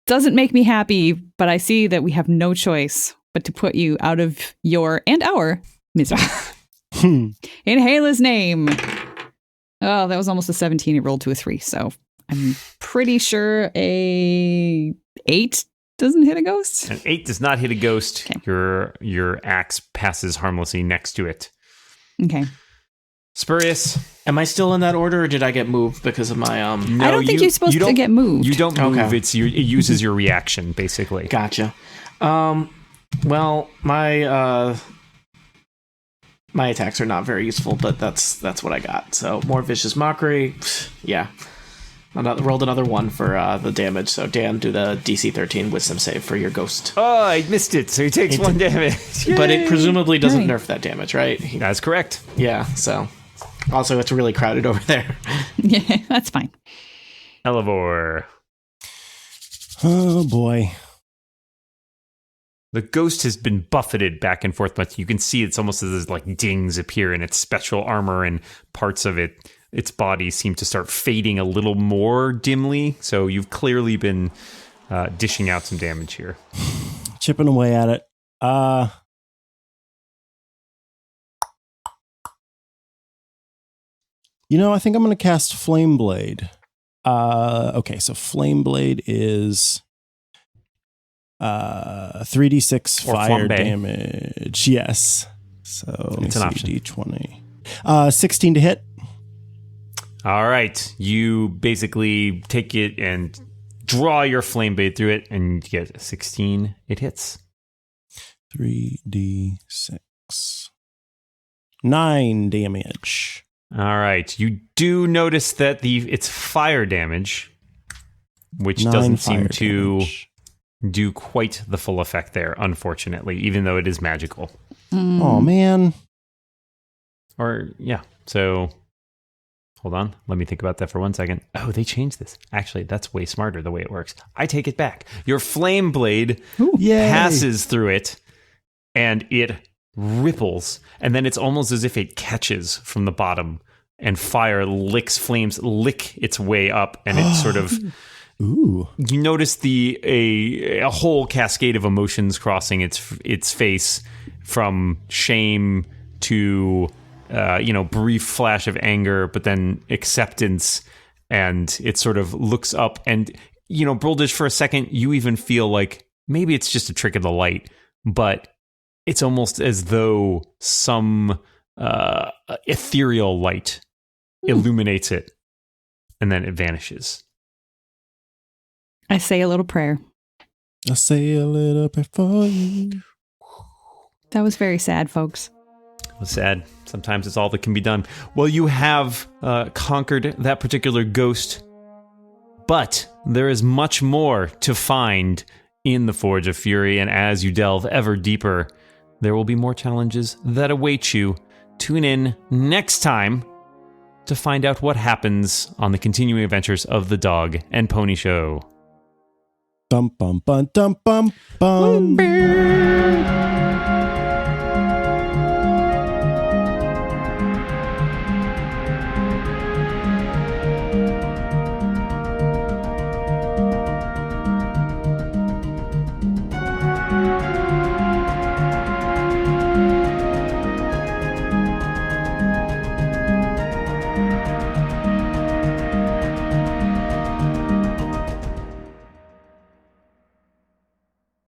S6: doesn't make me happy, but I see that we have no choice but to put you out of your and our misery. In Hela's name. Oh, that was almost a 17. It rolled to a 3, so I'm pretty sure a 8 doesn't hit a ghost.
S2: An 8 does not hit a ghost.
S6: Okay.
S2: Your axe passes harmlessly next to it.
S6: Okay.
S2: Spurious.
S3: Am I still in that order, or did I get moved because of my
S2: No,
S6: I don't think you're supposed to get moved.
S2: You don't move.
S3: Okay.
S2: It uses your reaction, basically.
S3: Gotcha. Well, my attacks are not very useful, but that's what I got. So more vicious mockery. Yeah. Rolled another 1 for the damage. So Dan, do the DC 13 wisdom save for your ghost.
S2: Oh, I missed it. So he takes 1 damage.
S3: But it presumably doesn't
S6: Right.
S3: nerf that damage, right?
S2: That's correct.
S3: Yeah. So also it's really crowded over there.
S6: Yeah, that's fine.
S2: Elevor.
S4: Oh boy.
S2: The ghost has been buffeted back and forth, but you can see it's almost as like dings appear in its special armor, and parts of its body seem to start fading a little more dimly. So you've clearly been dishing out some damage here.
S4: Chipping away at it. I think I'm going to cast Flame Blade. Okay, so Flame Blade is 3d6
S2: Or
S4: fire
S2: flambe.
S4: damage. Yes. So let me
S2: It's an
S4: see,
S2: option.
S4: D20. 16 to hit.
S2: All right. You basically take it and draw your flame blade through it, and you get 16. It hits.
S4: 3d6. 9 damage.
S2: All right. You do notice that it's fire damage, which
S4: 9
S2: doesn't
S4: fire
S2: seem to
S4: damage.
S2: do quite the full effect there, unfortunately, even though it is magical.
S4: Oh, man.
S2: Or, yeah. So, hold on. Let me think about that for 1 second. Oh, they changed this. Actually, that's way smarter the way it works. I take it back. Your flame blade
S4: Yay.
S2: passes through it, and it ripples, and then it's almost as if it catches from the bottom, and flames lick its way up, and it sort of...
S4: Ooh.
S2: You notice a whole cascade of emotions crossing its face, from shame to brief flash of anger, but then acceptance, and it sort of looks up, and Bruldish, for a second you even feel like maybe it's just a trick of the light, but it's almost as though some ethereal light illuminates it, and then it vanishes.
S6: I say a little prayer.
S4: I say a little prayer for you.
S6: That was very sad, folks.
S2: It was sad. Sometimes it's all that can be done. Well, you have conquered that particular ghost, but there is much more to find in the Forge of Fury, and as you delve ever deeper, there will be more challenges that await you. Tune in next time to find out what happens on the continuing adventures of the Dog and Pony Show.
S4: Dum bum bum dum bum bum.